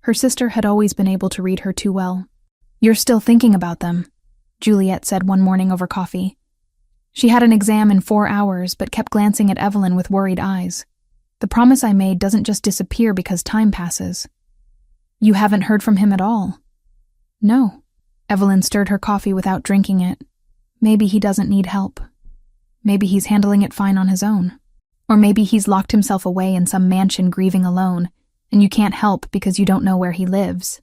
Her sister had always been able to read her too well. You're still thinking about them, Juliet said one morning over coffee. She had an exam in 4 hours, but kept glancing at Evelyn with worried eyes. The promise I made doesn't just disappear because time passes. You haven't heard from him at all? No. Evelyn stirred her coffee without drinking it. Maybe he doesn't need help. Maybe he's handling it fine on his own. Or maybe he's locked himself away in some mansion grieving alone, and you can't help because you don't know where he lives.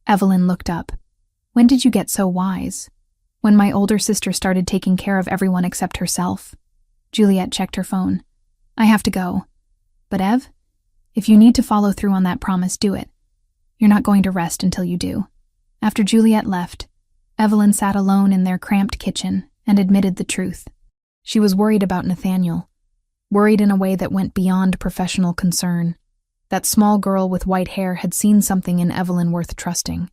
Evelyn looked up. When did you get so wise? When my older sister started taking care of everyone except herself. Juliet checked her phone. I have to go. But Ev, if you need to follow through on that promise, do it. You're not going to rest until you do. After Juliet left, Evelyn sat alone in their cramped kitchen and admitted the truth. She was worried about Nathaniel, worried in a way that went beyond professional concern. That small girl with white hair had seen something in Evelyn worth trusting.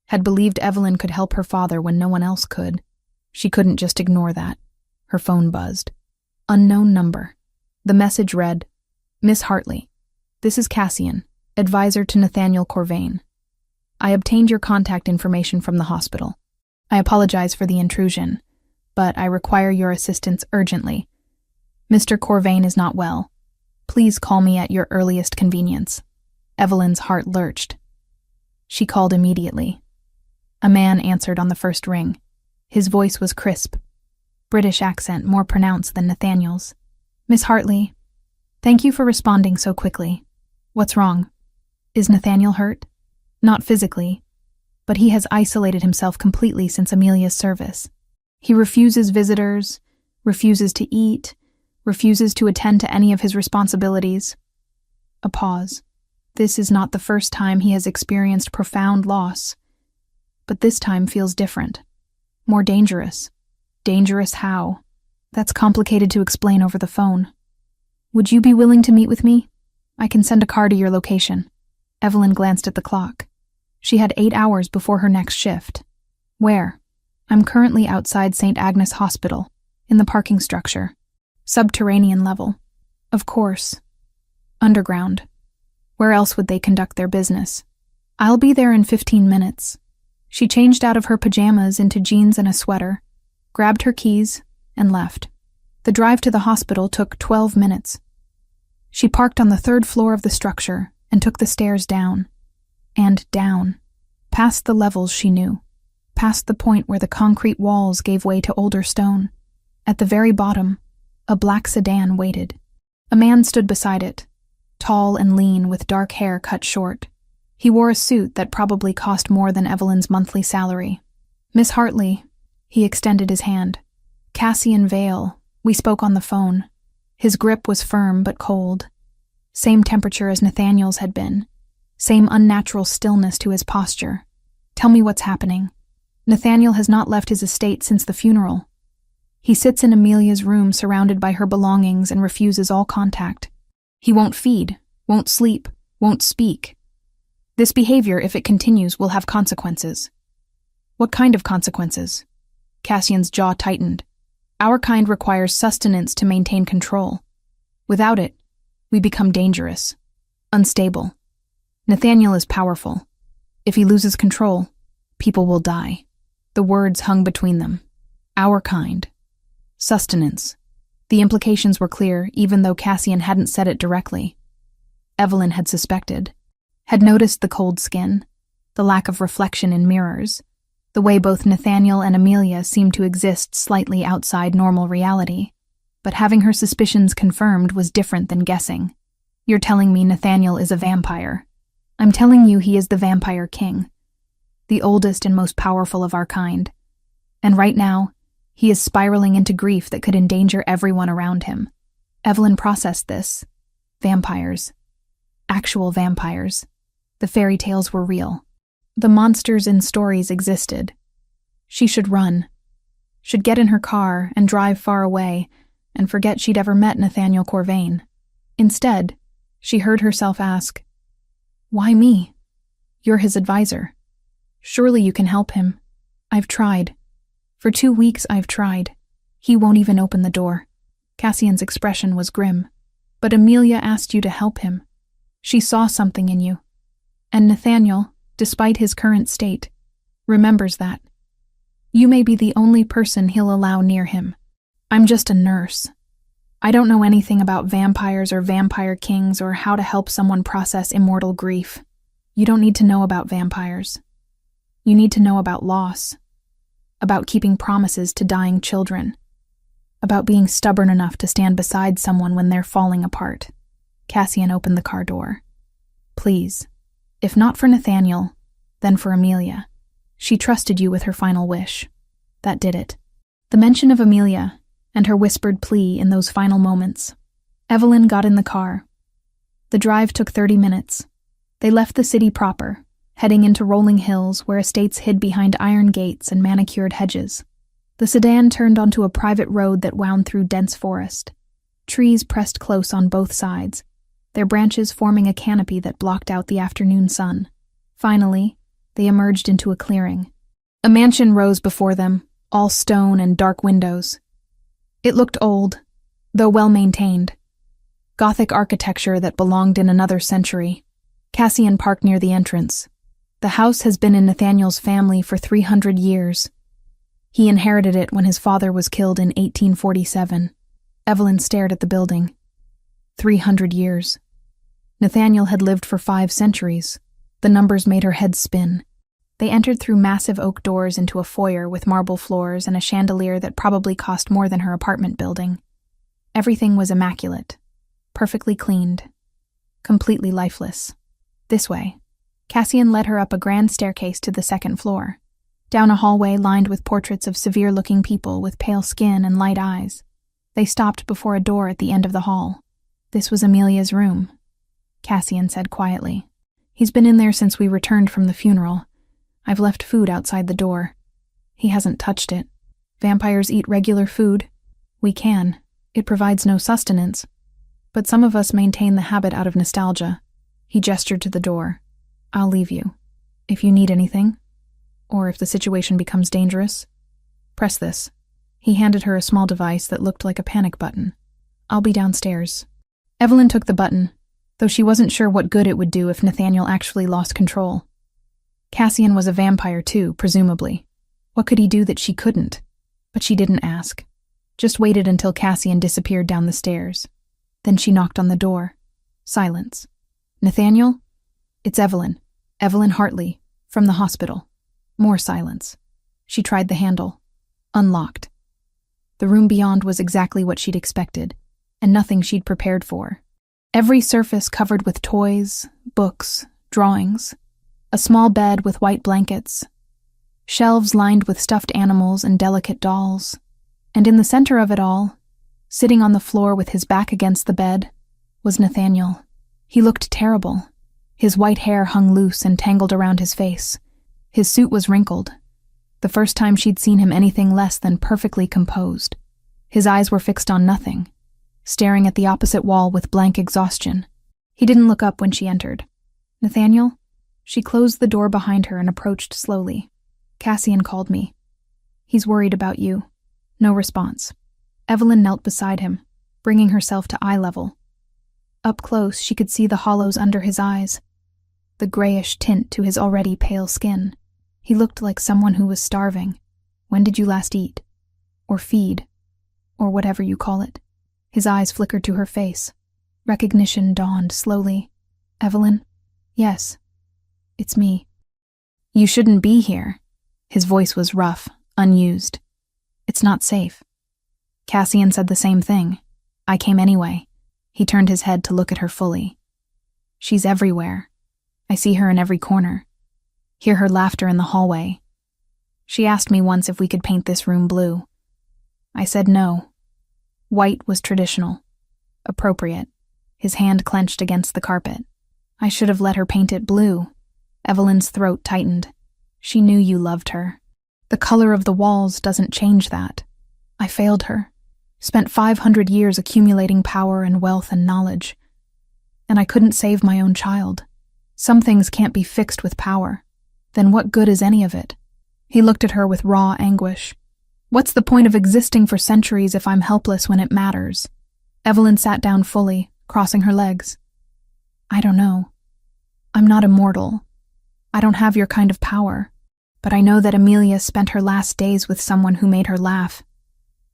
Had believed Evelyn could help her father when no one else could. She couldn't just ignore that. Her phone buzzed. Unknown number. The message read, Miss Hartley, this is Cassian, advisor to Nathaniel Corvain. I obtained your contact information from the hospital. I apologize for the intrusion, but I require your assistance urgently. Mr. Corvain is not well. Please call me at your earliest convenience. Evelyn's heart lurched. She called immediately. A man answered on the first ring. His voice was crisp, British accent more pronounced than Nathaniel's. Miss Hartley, thank you for responding so quickly. What's wrong? Is Nathaniel hurt? Not physically, but he has isolated himself completely since Amelia's service. He refuses visitors, refuses to eat, refuses to attend to any of his responsibilities. A pause. This is not the first time he has experienced profound loss, but this time feels different. More dangerous. Dangerous how? That's complicated to explain over the phone. Would you be willing to meet with me? I can send a car to your location. Evelyn glanced at the clock. She had 8 hours before her next shift. Where? I'm currently outside St. Agnes Hospital, in the parking structure. Subterranean level. Of course. Underground. Where else would they conduct their business? I'll be there in 15 minutes. She changed out of her pajamas into jeans and a sweater, grabbed her keys, and left. The drive to the hospital took 12 minutes. She parked on the 3rd floor of the structure and took the stairs down. And down. Past the levels she knew. Past the point where the concrete walls gave way to older stone. At the very bottom, a black sedan waited. A man stood beside it, tall and lean with dark hair cut short. He wore a suit that probably cost more than Evelyn's monthly salary. Miss Hartley, he extended his hand. Cassian Vale, we spoke on the phone. His grip was firm but cold. Same temperature as Nathaniel's had been. Same unnatural stillness to his posture. Tell me what's happening. Nathaniel has not left his estate since the funeral. He sits in Amelia's room surrounded by her belongings and refuses all contact. He won't feed, won't sleep, won't speak. This behavior, if it continues, will have consequences. What kind of consequences? Cassian's jaw tightened. Our kind requires sustenance to maintain control. Without it, we become dangerous, unstable. Nathaniel is powerful. If he loses control, people will die. The words hung between them. Our kind. Sustenance. The implications were clear, even though Cassian hadn't said it directly. Evelyn had suspected. Had noticed the cold skin, the lack of reflection in mirrors, the way both Nathaniel and Amelia seemed to exist slightly outside normal reality. But having her suspicions confirmed was different than guessing. You're telling me Nathaniel is a vampire. I'm telling you he is the vampire king, the oldest and most powerful of our kind. And right now, he is spiraling into grief that could endanger everyone around him. Evelyn processed this. Vampires. Actual vampires. The fairy tales were real. The monsters in stories existed. She should run. Should get in her car and drive far away and forget she'd ever met Nathaniel Corvain. Instead, she heard herself ask, "Why me? You're his advisor. Surely you can help him. I've tried. For 2 weeks I've tried. He won't even open the door." Cassian's expression was grim. "But Amelia asked you to help him. She saw something in you. And Nathaniel, despite his current state, remembers that. You may be the only person he'll allow near him. I'm just a nurse. I don't know anything about vampires or vampire kings or how to help someone process immortal grief. You don't need to know about vampires. You need to know about loss, about keeping promises to dying children, about being stubborn enough to stand beside someone when they're falling apart." Cassian opened the car door. "Please, if not for Nathaniel, then for Amelia. She trusted you with her final wish. That did it." The mention of Amelia and her whispered plea in those final moments. Evelyn got in the car. The drive took 30 minutes. They left the city proper, heading into rolling hills where estates hid behind iron gates and manicured hedges. The sedan turned onto a private road that wound through dense forest. Trees pressed close on both sides, their branches forming a canopy that blocked out the afternoon sun. Finally, they emerged into a clearing. A mansion rose before them, all stone and dark windows. It looked old, though well-maintained. Gothic architecture that belonged in another century. Cassian parked near the entrance. The house has been in Nathaniel's family for 300 years. He inherited it when his father was killed in 1847. Evelyn stared at the building. 300 years. Nathaniel had lived for 5 centuries. The numbers made her head spin. They entered through massive oak doors into a foyer with marble floors and a chandelier that probably cost more than her apartment building. Everything was immaculate, perfectly cleaned, completely lifeless. This way. Cassian led her up a grand staircase to the 2nd floor, down a hallway lined with portraits of severe-looking people with pale skin and light eyes. They stopped before a door at the end of the hall. "This was Amelia's room," Cassian said quietly. "He's been in there since we returned from the funeral. I've left food outside the door. He hasn't touched it. Vampires eat regular food. We can. It provides no sustenance. But some of us maintain the habit out of nostalgia." He gestured to the door. "I'll leave you. If you need anything, or if the situation becomes dangerous, press this." He handed her a small device that looked like a panic button. "I'll be downstairs." Evelyn took the button, though she wasn't sure what good it would do if Nathaniel actually lost control. Cassian was a vampire too, presumably. What could he do that she couldn't? But she didn't ask. Just waited until Cassian disappeared down the stairs. Then she knocked on the door. Silence. "Nathaniel?" "It's Evelyn. Evelyn Hartley, from the hospital." More silence. She tried the handle. Unlocked. The room beyond was exactly what she'd expected, and nothing she'd prepared for. Every surface covered with toys, books, drawings, a small bed with white blankets, shelves lined with stuffed animals and delicate dolls, and in the center of it all, sitting on the floor with his back against the bed, was Nathaniel. He looked terrible. His white hair hung loose and tangled around his face. His suit was wrinkled. The first time she'd seen him anything less than perfectly composed. His eyes were fixed on nothing, staring at the opposite wall with blank exhaustion. He didn't look up when she entered. "Nathaniel?" She closed the door behind her and approached slowly. "Cassian called me. He's worried about you." No response. Evelyn knelt beside him, bringing herself to eye level. Up close, she could see the hollows under his eyes, the grayish tint to his already pale skin. He looked like someone who was starving. "When did you last eat? Or feed? Or whatever you call it?" His eyes flickered to her face. Recognition dawned slowly. "Evelyn?" "Yes. It's me." "You shouldn't be here." His voice was rough, unused. "It's not safe." Cassian said the same thing. "I came anyway." He turned his head to look at her fully. "She's everywhere. I see her in every corner. Hear her laughter in the hallway. She asked me once if we could paint this room blue. I said no. White was traditional. Appropriate." His hand clenched against the carpet. "I should have let her paint it blue." Evelyn's throat tightened. "She knew you loved her. The color of the walls doesn't change that. I failed her. Spent 500 years accumulating power and wealth and knowledge. And I couldn't save my own child. Some things can't be fixed with power. Then what good is any of it?" He looked at her with raw anguish. "What's the point of existing for centuries if I'm helpless when it matters?" Evelyn sat down fully, crossing her legs. "I don't know. I'm not immortal. I don't have your kind of power. But I know that Amelia spent her last days with someone who made her laugh,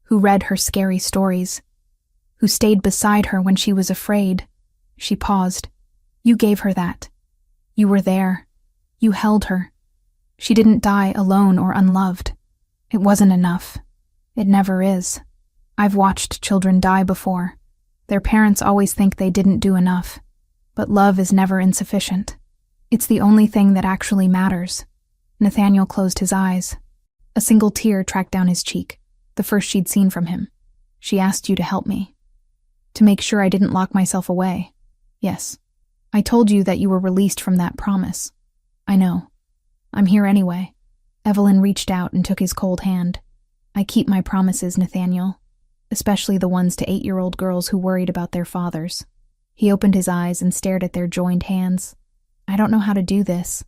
who read her scary stories, who stayed beside her when she was afraid." She paused. "You gave her that. You were there. You held her. She didn't die alone or unloved. It wasn't enough. It never is. I've watched children die before. Their parents always think they didn't do enough. But love is never insufficient. It's the only thing that actually matters." Nathaniel closed his eyes. A single tear tracked down his cheek, the first she'd seen from him. "She asked you to help me. To make sure I didn't lock myself away." "Yes. I told you that you were released from that promise." "I know. I'm here anyway." Evelyn reached out and took his cold hand. "I keep my promises, Nathaniel. Especially the ones to 8-year-old girls who worried about their fathers." He opened his eyes and stared at their joined hands. "I don't know how to do this.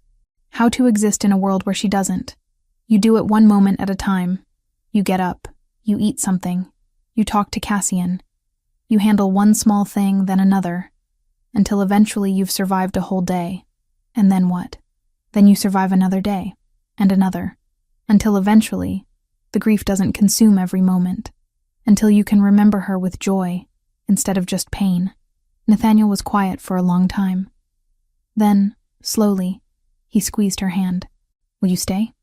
How to exist in a world where she doesn't. You do it one moment at a time. You get up. You eat something. You talk to Cassian. You handle one small thing, then another, until eventually you've survived a whole day. And then what? Then you survive another day, and another, until eventually the grief doesn't consume every moment, until you can remember her with joy instead of just pain." Nathaniel was quiet for a long time. Then, slowly, he squeezed her hand. "Will you stay?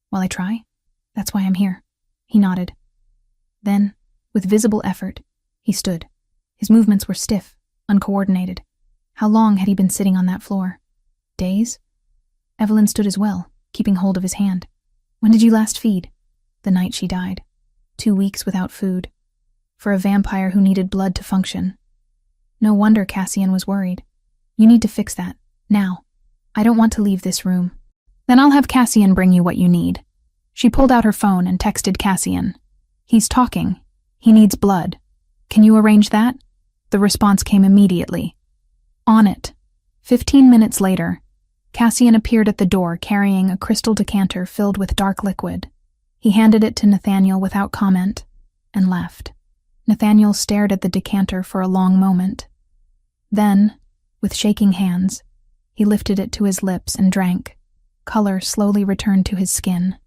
While I try? That's why I'm here." He nodded. Then, with visible effort, he stood. His movements were stiff, uncoordinated. How long had he been sitting on that floor? Days? Evelyn stood as well, keeping hold of his hand. "When did you last feed?" "The night she died. 2 weeks without food." for a vampire who needed blood to function. No wonder Cassian was worried. You need to fix that, now. I don't want to leave this room. Then I'll have Cassian bring you what you need. She pulled out her phone and texted Cassian. He's talking. He needs blood. Can you arrange that? The response came immediately. On it. 15 minutes later, Cassian appeared at the door carrying a crystal decanter filled with dark liquid. He handed it to Nathaniel without comment and left. Nathaniel stared at the decanter for a long moment. Then, with shaking hands, he lifted it to his lips and drank. Color slowly returned to his skin.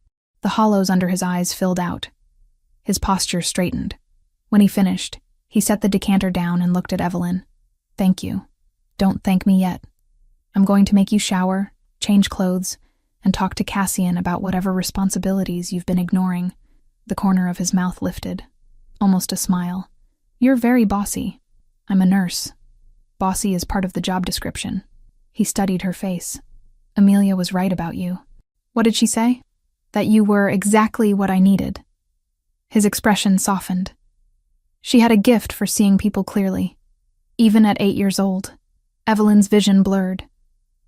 The hollows under his eyes filled out. His posture straightened. When he finished, he set the decanter down and looked at Evelyn. Thank you. Don't thank me yet. I'm going to make you shower, change clothes, and talk to Cassian about whatever responsibilities you've been ignoring. The corner of his mouth lifted. Almost a smile. You're very bossy. I'm a nurse. Bossy is part of the job description. He studied her face. Amelia was right about you. What did she say? That you were exactly what I needed. His expression softened. She had a gift for seeing people clearly. Even at 8 years old, Evelyn's vision blurred.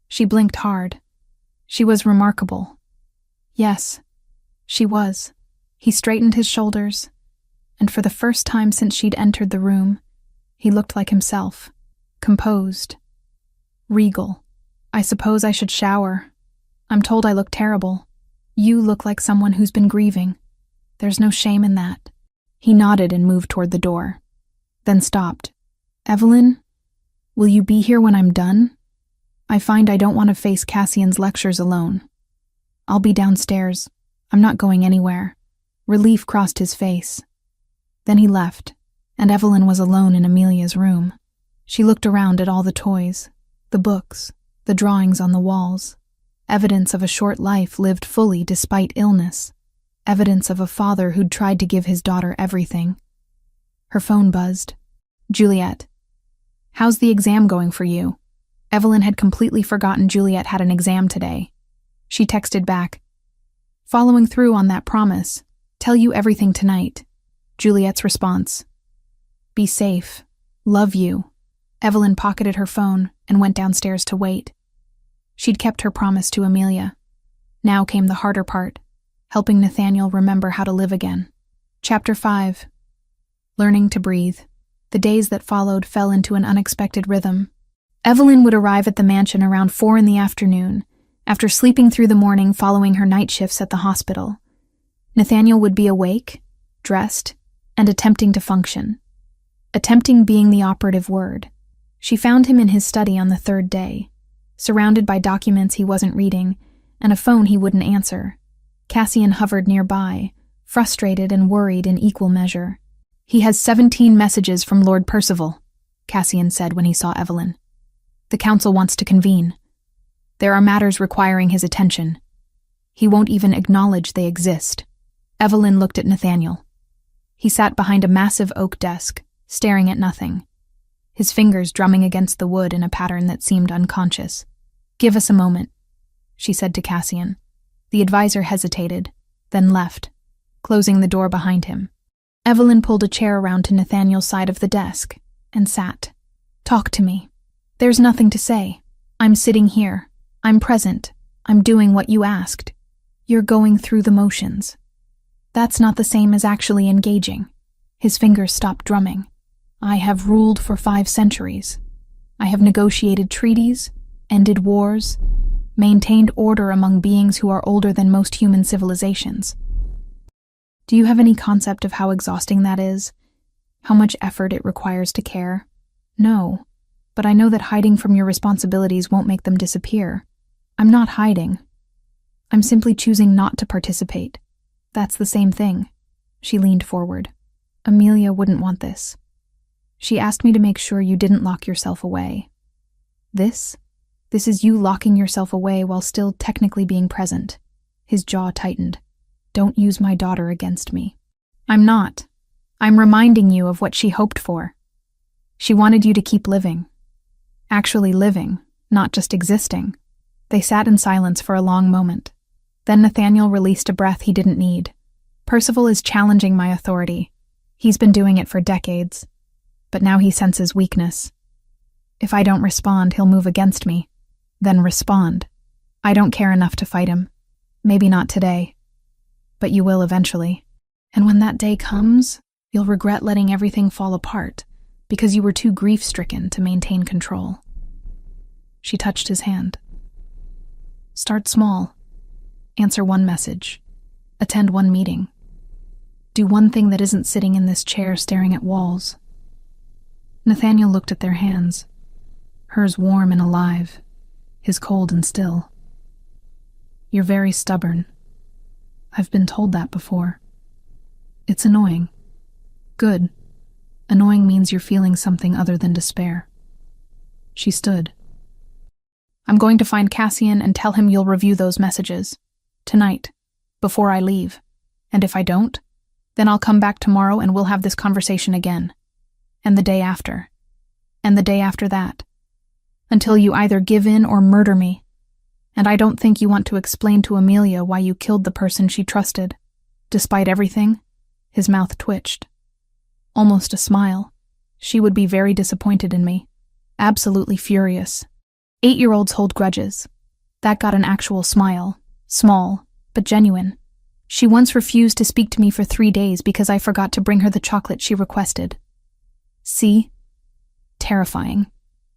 She blinked hard. She was remarkable. Yes, she was. He straightened his shoulders, and for the first time since she'd entered the room, he looked like himself, composed, regal. I suppose I should shower. I'm told I look terrible. You look like someone who's been grieving. There's no shame in that. He nodded and moved toward the door, then stopped. Evelyn, will you be here when I'm done? I find I don't want to face Cassian's lectures alone. I'll be downstairs. I'm not going anywhere. Relief crossed his face. Then he left, and Evelyn was alone in Amelia's room. She looked around at all the toys, the books, the drawings on the walls. Evidence of a short life lived fully despite illness. Evidence of a father who'd tried to give his daughter everything. Her phone buzzed. Juliet. How's the exam going for you? Evelyn had completely forgotten Juliet had an exam today. She texted back. Following through on that promise. Tell you everything tonight. Juliet's response. Be safe. Love you. Evelyn pocketed her phone and went downstairs to wait. She'd kept her promise to Amelia. Now came the harder part, helping Nathaniel remember how to live again. Chapter 5. Learning to breathe. The days that followed fell into an unexpected rhythm. Evelyn would arrive at the mansion around 4 p.m, after sleeping through the morning following her night shifts at the hospital. Nathaniel would be awake, dressed, and attempting to function. Attempting being the operative word. She found him in his study on the 3rd day, surrounded by documents he wasn't reading and a phone he wouldn't answer. Cassian hovered nearby, frustrated and worried in equal measure. He has 17 messages from Lord Percival, Cassian said when he saw Evelyn. The council wants to convene. There are matters requiring his attention. He won't even acknowledge they exist. Evelyn looked at Nathaniel. He sat behind a massive oak desk, staring at nothing, his fingers drumming against the wood in a pattern that seemed unconscious. Give us a moment, she said to Cassian. The advisor hesitated, then left, closing the door behind him. Evelyn pulled a chair around to Nathaniel's side of the desk and sat. Talk to me. There's nothing to say. I'm sitting here. I'm present. I'm doing what you asked. You're going through the motions. That's not the same as actually engaging. His fingers stopped drumming. I have ruled for 5 centuries. I have negotiated treaties, ended wars, maintained order among beings who are older than most human civilizations. Do you have any concept of how exhausting that is? How much effort it requires to care? No, but I know that hiding from your responsibilities won't make them disappear. I'm not hiding. I'm simply choosing not to participate. That's the same thing. She leaned forward. Amelia wouldn't want this. She asked me to make sure you didn't lock yourself away. This is you locking yourself away while still technically being present. His jaw tightened. Don't use my daughter against me. I'm not. I'm reminding you of what she hoped for. She wanted you to keep living. Actually living, not just existing. They sat in silence for a long moment. Then Nathaniel released a breath he didn't need. Percival is challenging my authority. He's been doing it for decades, but now he senses weakness. If I don't respond, he'll move against me. Then respond. I don't care enough to fight him. Maybe not today, but you will eventually. And when that day comes, you'll regret letting everything fall apart because you were too grief-stricken to maintain control. She touched his hand. Start small. Answer one message. Attend one meeting. Do one thing that isn't sitting in this chair staring at walls. Nathaniel looked at their hands, hers warm and alive, his cold and still. You're very stubborn. I've been told that before. It's annoying. Good. Annoying means you're feeling something other than despair. She stood. I'm going to find Cassian and tell him you'll review those messages. Tonight. Before I leave. And if I don't, then I'll come back tomorrow and we'll have this conversation again. And the day after. And the day after that. Until you either give in or murder me. And I don't think you want to explain to Amelia why you killed the person she trusted. Despite everything, his mouth twitched. Almost a smile. She would be very disappointed in me. Absolutely furious. 8-year-olds hold grudges. That got an actual smile. Small, but genuine. She once refused to speak to me for 3 days because I forgot to bring her the chocolate she requested. See? Terrifying.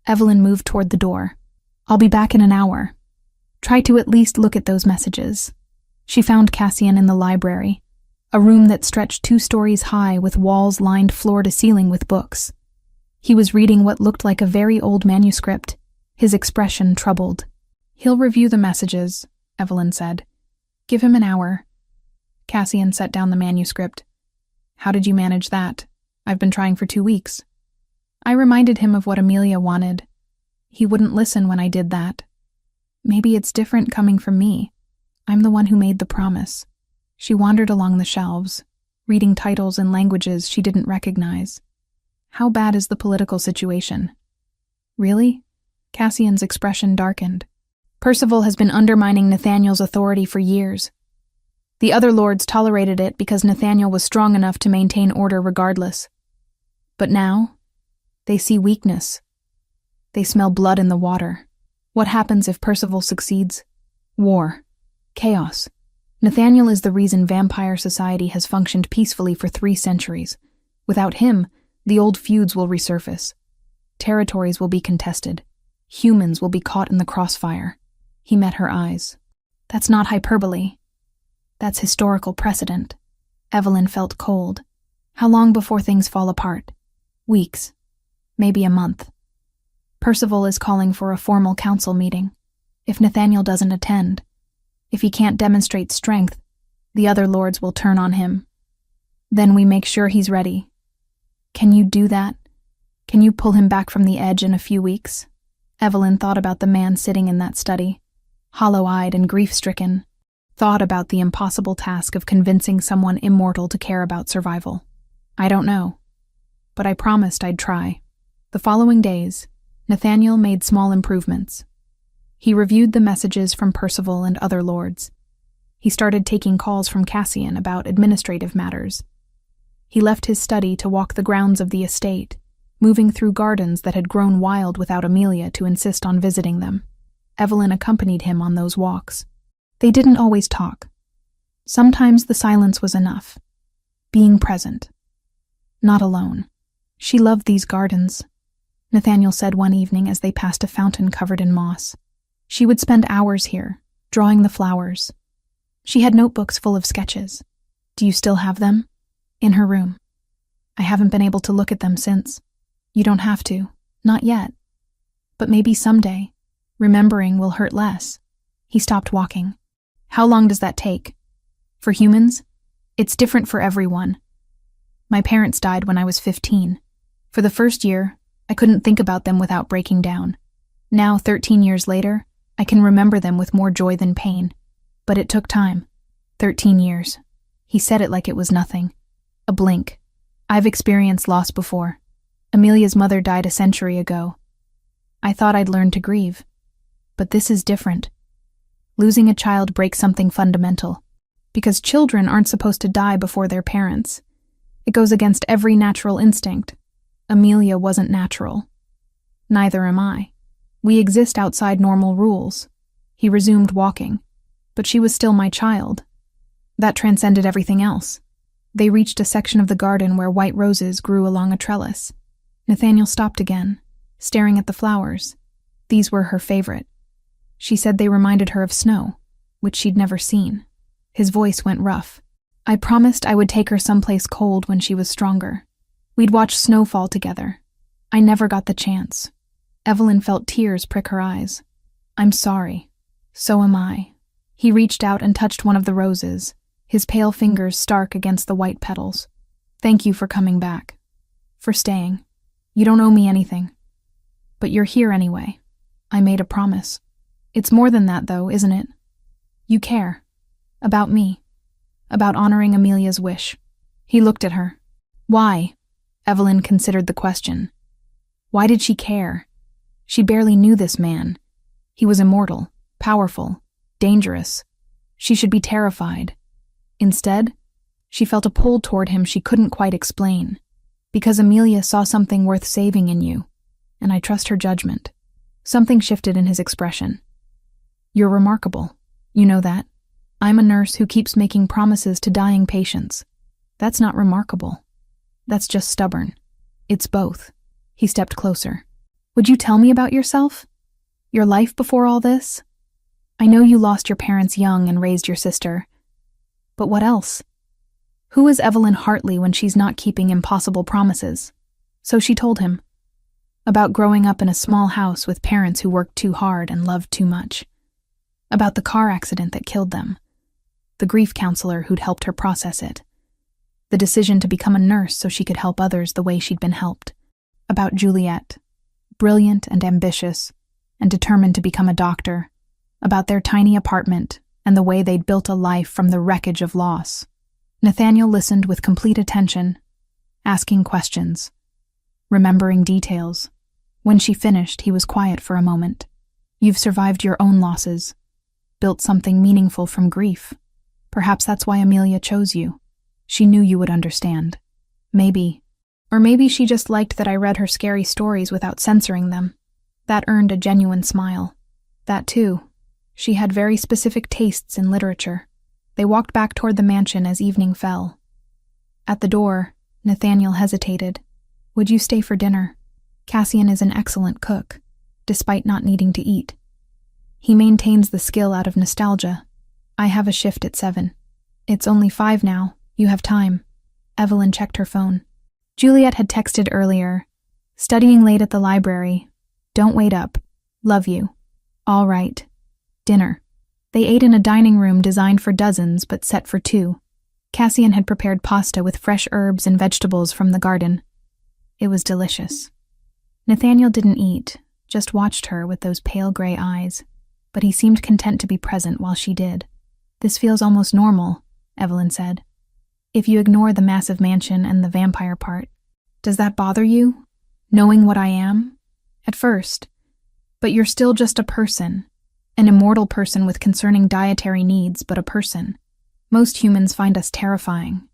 Evelyn moved toward the door. I'll be back in an hour. Try to at least look at those messages. She found Cassian in the library, a room that stretched 2 stories high with walls lined floor to ceiling with books. He was reading what looked like a very old manuscript, his expression troubled. He'll review the messages, Evelyn said. Give him an hour. Cassian set down the manuscript. How did you manage that? I've been trying for 2 weeks. I reminded him of what Amelia wanted. He wouldn't listen when I did that. Maybe it's different coming from me. I'm the one who made the promise. She wandered along the shelves, reading titles in languages she didn't recognize. How bad is the political situation? Really? Cassian's expression darkened. Percival has been undermining Nathaniel's authority for years. The other lords tolerated it because Nathaniel was strong enough to maintain order regardless. But now, they see weakness. They smell blood in the water. What happens if Percival succeeds? War. Chaos. Nathaniel is the reason vampire society has functioned peacefully for 3 centuries. Without him, the old feuds will resurface. Territories will be contested. Humans will be caught in the crossfire. He met her eyes. That's not hyperbole. That's historical precedent. Evelyn felt cold. How long before things fall apart? Weeks. Maybe a month. Percival is calling for a formal council meeting. If Nathaniel doesn't attend, if he can't demonstrate strength, the other lords will turn on him. Then we make sure he's ready. Can you do that? Can you pull him back from the edge in a few weeks? Evelyn thought about the man sitting in that study, hollow-eyed and grief-stricken, thought about the impossible task of convincing someone immortal to care about survival. I don't know, but I promised I'd try. The following days, Nathaniel made small improvements. He reviewed the messages from Percival and other lords. He started taking calls from Cassian about administrative matters. He left his study to walk the grounds of the estate, moving through gardens that had grown wild without Amelia to insist on visiting them. Evelyn accompanied him on those walks. They didn't always talk. Sometimes the silence was enough. Being present. Not alone. She loved these gardens, Nathaniel said one evening as they passed a fountain covered in moss. She would spend hours here, drawing the flowers. She had notebooks full of sketches. Do you still have them? In her room. I haven't been able to look at them since. You don't have to. Not yet. But maybe someday. Remembering will hurt less. He stopped walking. How long does that take? For humans? It's different for everyone. My parents died when I was 15. For the first year, I couldn't think about them without breaking down. Now, 13 years later, I can remember them with more joy than pain. But it took time. 13 years. He said it like it was nothing. A blink. I've experienced loss before. Amelia's mother died a century ago. I thought I'd learned to grieve. But this is different. Losing a child breaks something fundamental. Because children aren't supposed to die before their parents. It goes against every natural instinct. Amelia wasn't natural. Neither am I. We exist outside normal rules. He resumed walking, but she was still my child. That transcended everything else. They reached a section of the garden where white roses grew along a trellis. Nathaniel stopped again, staring at the flowers. These were her favorite. She said they reminded her of snow, which she'd never seen. His voice went rough. I promised I would take her someplace cold when she was stronger. We'd watch snow fall together. I never got the chance. Evelyn felt tears prick her eyes. I'm sorry. So am I. He reached out and touched one of the roses, his pale fingers stark against the white petals. Thank you for coming back. For staying. You don't owe me anything. But you're here anyway. I made a promise. It's more than that, though, isn't it? You care. About me. About honoring Amelia's wish. He looked at her. Why? Evelyn considered the question. Why did she care? She barely knew this man. He was immortal, powerful, dangerous. She should be terrified. Instead, she felt a pull toward him she couldn't quite explain. Because Amelia saw something worth saving in you, and I trust her judgment. Something shifted in his expression. You're remarkable. You know that? I'm a nurse who keeps making promises to dying patients. That's not remarkable. That's just stubborn. It's both. He stepped closer. Would you tell me about yourself? Your life before all this? I know you lost your parents young and raised your sister. But what else? Who is Evelyn Hartley when she's not keeping impossible promises? So she told him. About growing up in a small house with parents who worked too hard and loved too much. About the car accident that killed them. The grief counselor who'd helped her process it. The decision to become a nurse so she could help others the way she'd been helped. About Juliet, brilliant and ambitious, and determined to become a doctor. About their tiny apartment and the way they'd built a life from the wreckage of loss. Nathaniel listened with complete attention, asking questions, remembering details. When she finished, he was quiet for a moment. You've survived your own losses, built something meaningful from grief. Perhaps that's why Amelia chose you. She knew you would understand. Maybe. Or maybe she just liked that I read her scary stories without censoring them. That earned a genuine smile. That too. She had very specific tastes in literature. They walked back toward the mansion as evening fell. At the door, Nathaniel hesitated. Would you stay for dinner? Cassian is an excellent cook, despite not needing to eat. He maintains the skill out of nostalgia. I have a shift at 7. It's only 5 now. You have time. Evelyn checked her phone. Juliet had texted earlier. Studying late at the library. Don't wait up. Love you. All right. Dinner. They ate in a dining room designed for dozens but set for 2. Cassian had prepared pasta with fresh herbs and vegetables from the garden. It was delicious. Nathaniel didn't eat, just watched her with those pale gray eyes, but he seemed content to be present while she did. This feels almost normal, Evelyn said. If you ignore the massive mansion and the vampire part. Does that bother you? Knowing what I am? At first. But you're still just a person. An immortal person with concerning dietary needs, but a person. Most humans find us terrifying.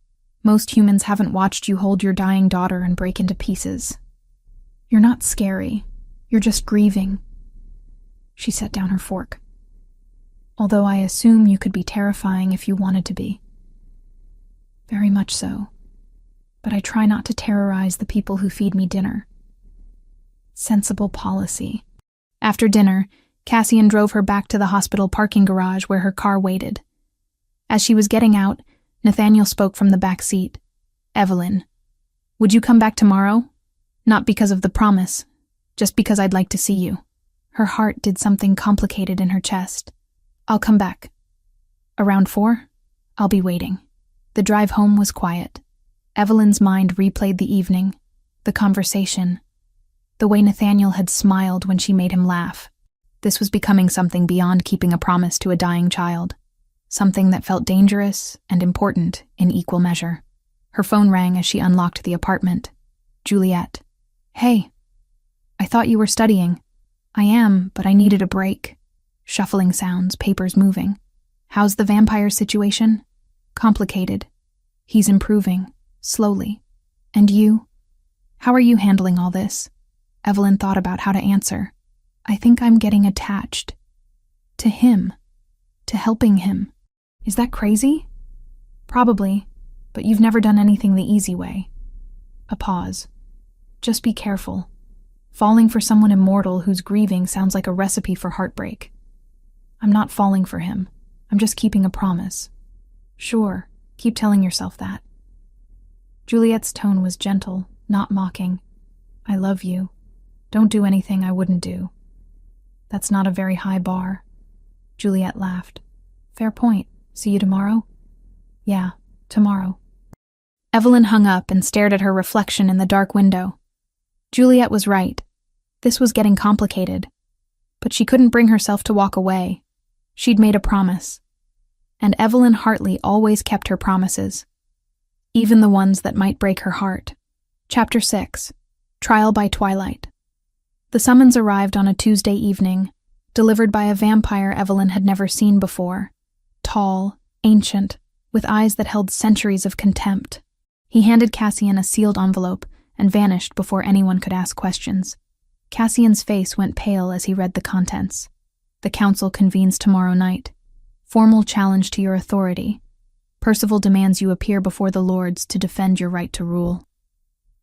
Most humans haven't watched you hold your dying daughter and break into pieces. You're not scary. You're just grieving. She set down her fork. Although I assume you could be terrifying if you wanted to be. Very much so. But I try not to terrorize the people who feed me dinner. Sensible policy. After dinner, Cassian drove her back to the hospital parking garage where her car waited. As she was getting out, Nathaniel spoke from the back seat. Evelyn, would you come back tomorrow? Not because of the promise, just because I'd like to see you. Her heart did something complicated in her chest. I'll come back. Around 4? I'll be waiting. The drive home was quiet. Evelyn's mind replayed the evening, the conversation, the way Nathaniel had smiled when she made him laugh. This was becoming something beyond keeping a promise to a dying child. Something that felt dangerous and important in equal measure. Her phone rang as she unlocked the apartment. Juliet. Hey. I thought you were studying. I am, but I needed a break. Shuffling sounds, papers moving. How's the vampire situation? Complicated. He's improving. slowly. And you? How are you handling all this? Evelyn thought about how to answer. I think I'm getting attached. To him. To helping him. Is that crazy? Probably, but you've never done anything the easy way. A pause. Just be careful. Falling for someone immortal who's grieving sounds like a recipe for heartbreak. I'm not falling for him. I'm just keeping a promise. Sure, keep telling yourself that. Juliet's tone was gentle, not mocking. I love you. Don't do anything I wouldn't do. That's not a very high bar. Juliet laughed. Fair point. See you tomorrow? Yeah, tomorrow. Evelyn hung up and stared at her reflection in the dark window. Juliet was right. This was getting complicated. But she couldn't bring herself to walk away. She'd made a promise. And Evelyn Hartley always kept her promises. Even the ones that might break her heart. Chapter 6. Trial by Twilight. The summons arrived on a Tuesday evening, delivered by a vampire Evelyn had never seen before. Tall, ancient, with eyes that held centuries of contempt. He handed Cassian a sealed envelope and vanished before anyone could ask questions. Cassian's face went pale as he read the contents. The council convenes tomorrow night. Formal challenge to your authority. Percival demands you appear before the lords to defend your right to rule.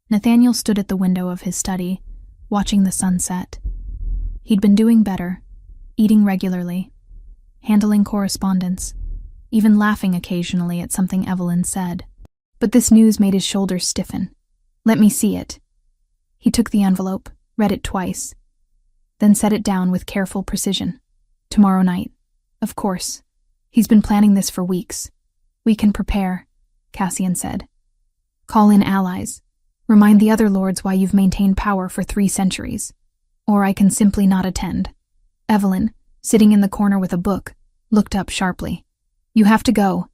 Nathaniel stood at the window of his study, watching the sunset. He'd been doing better, eating regularly, handling correspondence, even laughing occasionally at something Evelyn said. But this news made his shoulders stiffen. Let me see it. He took the envelope, read it twice, then set it down with careful precision. Tomorrow night. Of course. He's been planning this for weeks. We can prepare, Cassian said. Call in allies. Remind the other lords why you've maintained power for 3 centuries. Or I can simply not attend. Evelyn, sitting in the corner with a book, looked up sharply. You have to go.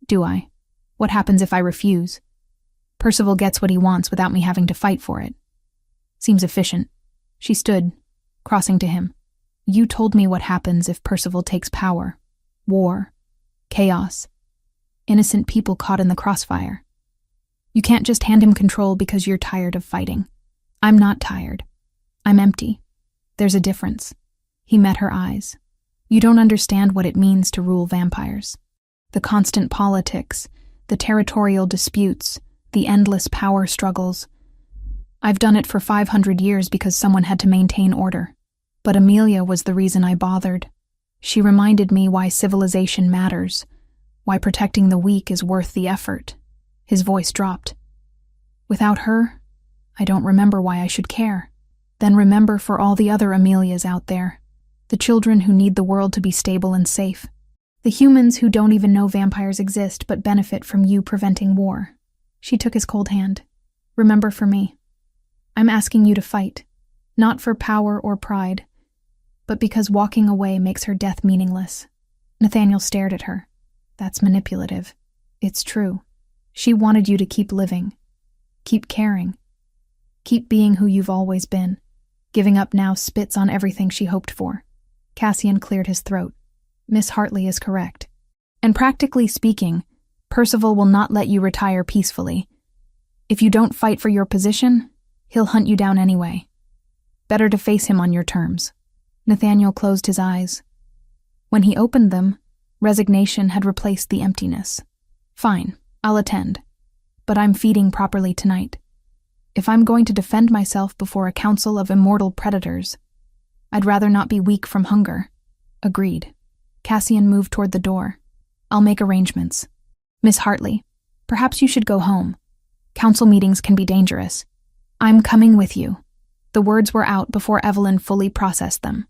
Do I? What happens if I refuse? Percival gets what he wants without me having to fight for it. Seems efficient. She stood, crossing to him. You told me what happens if Percival takes power. War. Chaos. Innocent people caught in the crossfire. You can't just hand him control because you're tired of fighting. I'm not tired. I'm empty. There's a difference. He met her eyes. You don't understand what it means to rule vampires. The constant politics, the territorial disputes, the endless power struggles. I've done it for 500 years because someone had to maintain order. But Amelia was the reason I bothered. She reminded me why civilization matters, why protecting the weak is worth the effort. His voice dropped. Without her, I don't remember why I should care. Then remember for all the other Amelias out there. The children who need the world to be stable and safe. The humans who don't even know vampires exist but benefit from you preventing war. She took his cold hand. Remember for me. I'm asking you to fight. Not for power or pride, but because walking away makes her death meaningless. Nathaniel stared at her. That's manipulative. It's true. She wanted you to keep living. Keep caring. Keep being who you've always been. Giving up now spits on everything she hoped for. Cassian cleared his throat. Miss Hartley is correct. And practically speaking, Percival will not let you retire peacefully. If you don't fight for your position, he'll hunt you down anyway. Better to face him on your terms. Nathaniel closed his eyes. When he opened them, resignation had replaced the emptiness. Fine, I'll attend. But I'm feeding properly tonight. If I'm going to defend myself before a council of immortal predators, I'd rather not be weak from hunger. Agreed. Cassian moved toward the door. I'll make arrangements. Miss Hartley, perhaps you should go home. Council meetings can be dangerous. I'm coming with you. The words were out before Evelyn fully processed them.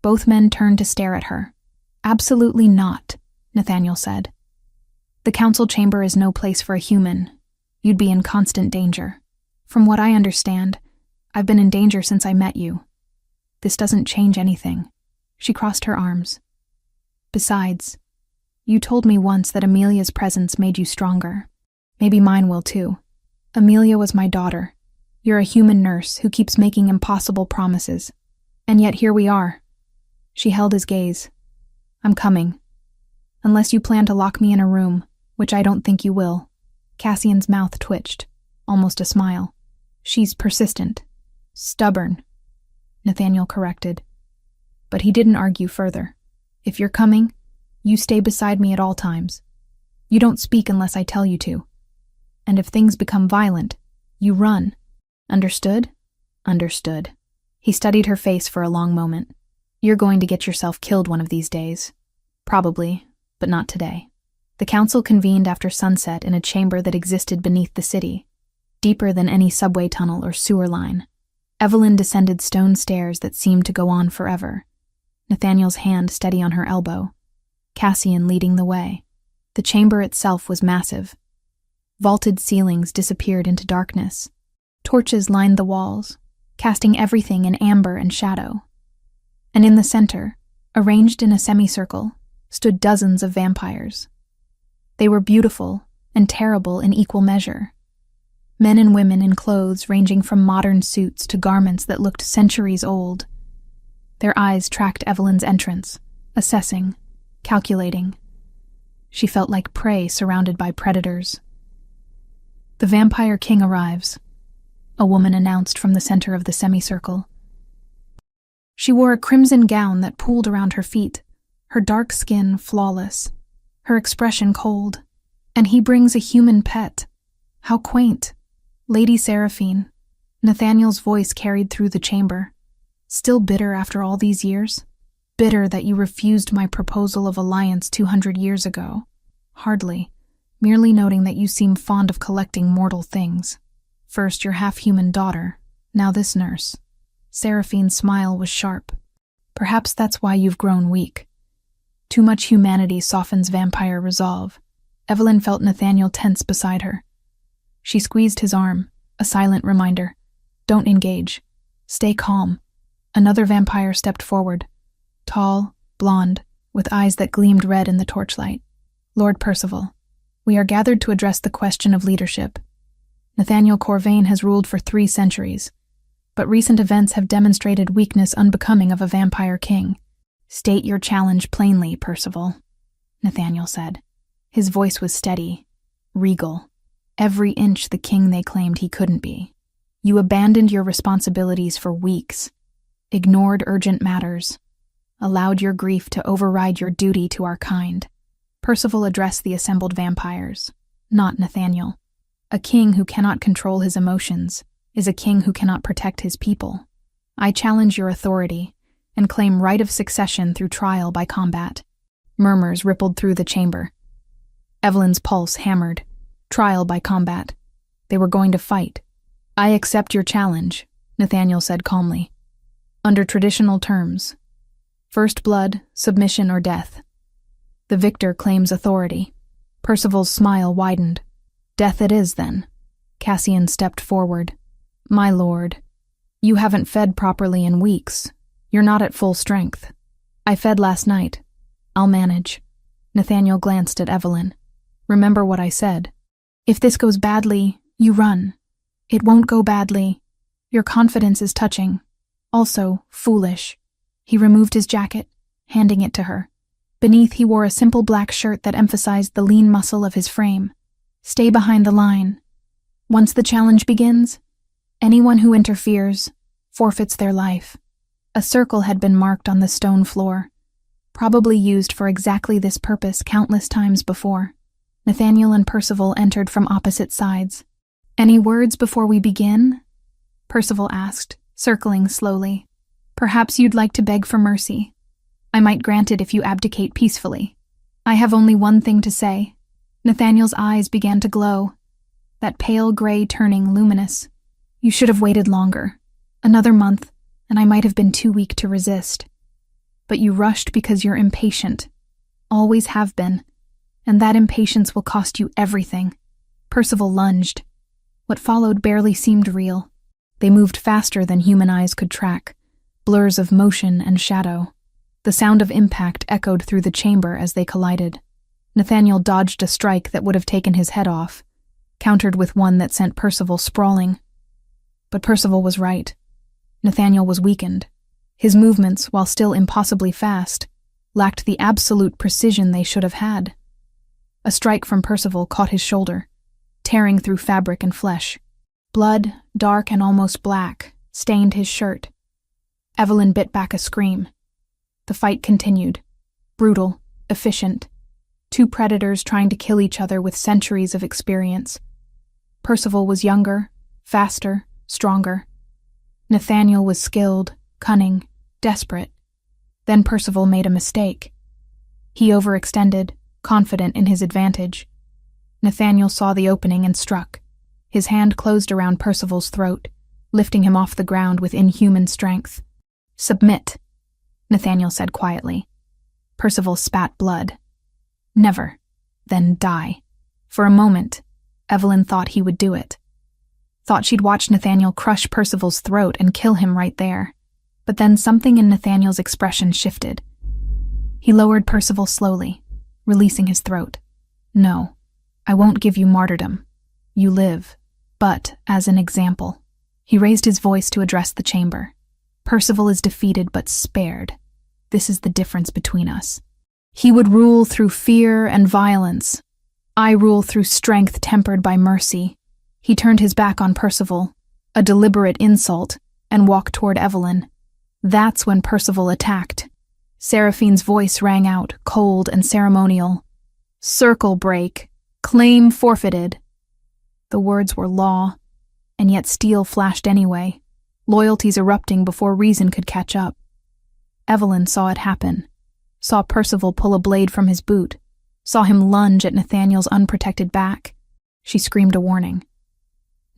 Both men turned to stare at her. Absolutely not, Nathaniel said. The council chamber is no place for a human. You'd be in constant danger. From what I understand, I've been in danger since I met you. This doesn't change anything. She crossed her arms. Besides, you told me once that Amelia's presence made you stronger. Maybe mine will too. Amelia was my daughter. You're a human nurse who keeps making impossible promises. And yet here we are. She held his gaze. I'm coming. Unless you plan to lock me in a room, which I don't think you will. Cassian's mouth twitched, almost a smile. She's persistent. Stubborn, Nathaniel corrected. But he didn't argue further. If you're coming, you stay beside me at all times. You don't speak unless I tell you to. And if things become violent, you run. Understood? Understood. He studied her face for a long moment. You're going to get yourself killed one of these days. Probably, but not today. The council convened after sunset in a chamber that existed beneath the city, deeper than any subway tunnel or sewer line. Evelyn descended stone stairs that seemed to go on forever, Nathaniel's hand steady on her elbow, Cassian leading the way. The chamber itself was massive. Vaulted ceilings disappeared into darkness. Torches lined the walls, casting everything in amber and shadow. And in the center, arranged in a semicircle, stood dozens of vampires. They were beautiful and terrible in equal measure. Men and women in clothes ranging from modern suits to garments that looked centuries old. Their eyes tracked Evelyn's entrance, assessing, calculating. She felt like prey surrounded by predators. The Vampire King arrives, a woman announced from the center of the semicircle. She wore a crimson gown that pooled around her feet, her dark skin flawless, her expression cold. And he brings a human pet. How quaint. Lady Seraphine. Nathaniel's voice carried through the chamber. Still bitter after all these years? Bitter that you refused my proposal of alliance 200 years ago? Hardly. Merely noting that you seem fond of collecting mortal things. First your half-human daughter, now this nurse. Seraphine's smile was sharp. Perhaps that's why you've grown weak. Too much humanity softens vampire resolve. Evelyn felt Nathaniel tense beside her. She squeezed his arm, a silent reminder. Don't engage. Stay calm. Another vampire stepped forward. Tall, blonde, with eyes that gleamed red in the torchlight. Lord Percival, we are gathered to address the question of leadership. Nathaniel Corvain has ruled for 3 centuries, but recent events have demonstrated weakness unbecoming of a vampire king. State your challenge plainly, Percival, Nathaniel said. His voice was steady, regal. Every inch the king they claimed he couldn't be. You abandoned your responsibilities for weeks, ignored urgent matters, allowed your grief to override your duty to our kind. Percival addressed the assembled vampires, not Nathaniel. A king who cannot control his emotions is a king who cannot protect his people. I challenge your authority and claim right of succession through trial by combat. Murmurs rippled through the chamber. Evelyn's pulse hammered. Trial by combat. They were going to fight. I accept your challenge, Nathaniel said calmly. Under traditional terms. First blood, submission, or death. The victor claims authority. Percival's smile widened. Death it is, then. Cassian stepped forward. My lord, you haven't fed properly in weeks. You're not at full strength. I fed last night. I'll manage. Nathaniel glanced at Evelyn. Remember what I said. If this goes badly, you run. It won't go badly. Your confidence is touching. Also, foolish. He removed his jacket, handing it to her. Beneath he wore a simple black shirt that emphasized the lean muscle of his frame. Stay behind the line. Once the challenge begins, anyone who interferes forfeits their life. A circle had been marked on the stone floor, probably used for exactly this purpose countless times before. Nathaniel and Percival entered from opposite sides. Any words before we begin? Percival asked, circling slowly. Perhaps you'd like to beg for mercy. I might grant it if you abdicate peacefully. I have only one thing to say. Nathaniel's eyes began to glow, that pale gray turning luminous. You should have waited longer. Another month, and I might have been too weak to resist. But you rushed because you're impatient. Always have been. And that impatience will cost you everything. Percival lunged. What followed barely seemed real. They moved faster than human eyes could track, blurs of motion and shadow. The sound of impact echoed through the chamber as they collided. Nathaniel dodged a strike that would have taken his head off, countered with one that sent Percival sprawling. But Percival was right. Nathaniel was weakened. His movements, while still impossibly fast, lacked the absolute precision they should have had. A strike from Percival caught his shoulder. tearing through fabric and flesh. Blood, dark and almost black, stained his shirt. Evelyn bit back a scream. The fight continued. Brutal, efficient. Two predators trying to kill each other with centuries of experience. Percival was younger, faster, stronger. Nathaniel was skilled, cunning, desperate. Then Percival made a mistake. He overextended, confident in his advantage. Nathaniel saw the opening and struck. His hand closed around Percival's throat, lifting him off the ground with inhuman strength. "Submit," Nathaniel said quietly. Percival spat blood. "Never. Then die." For a moment, Evelyn thought he would do it. Thought she'd watch Nathaniel crush Percival's throat and kill him right there. But then something in Nathaniel's expression shifted. He lowered Percival slowly, releasing his throat. "No, I won't give you martyrdom. You live, but as an example." He raised his voice to address the chamber. "Percival is defeated but spared. This is the difference between us. He would rule through fear and violence. I rule through strength tempered by mercy." He turned his back on Percival, a deliberate insult, and walked toward Evelyn. That's when Percival attacked. Seraphine's voice rang out, cold and ceremonial. "Circle break. Claim forfeited." The words were law, and yet steel flashed anyway, loyalties erupting before reason could catch up. Evelyn saw it happen, saw Percival pull a blade from his boot, saw him lunge at Nathaniel's unprotected back. She screamed a warning.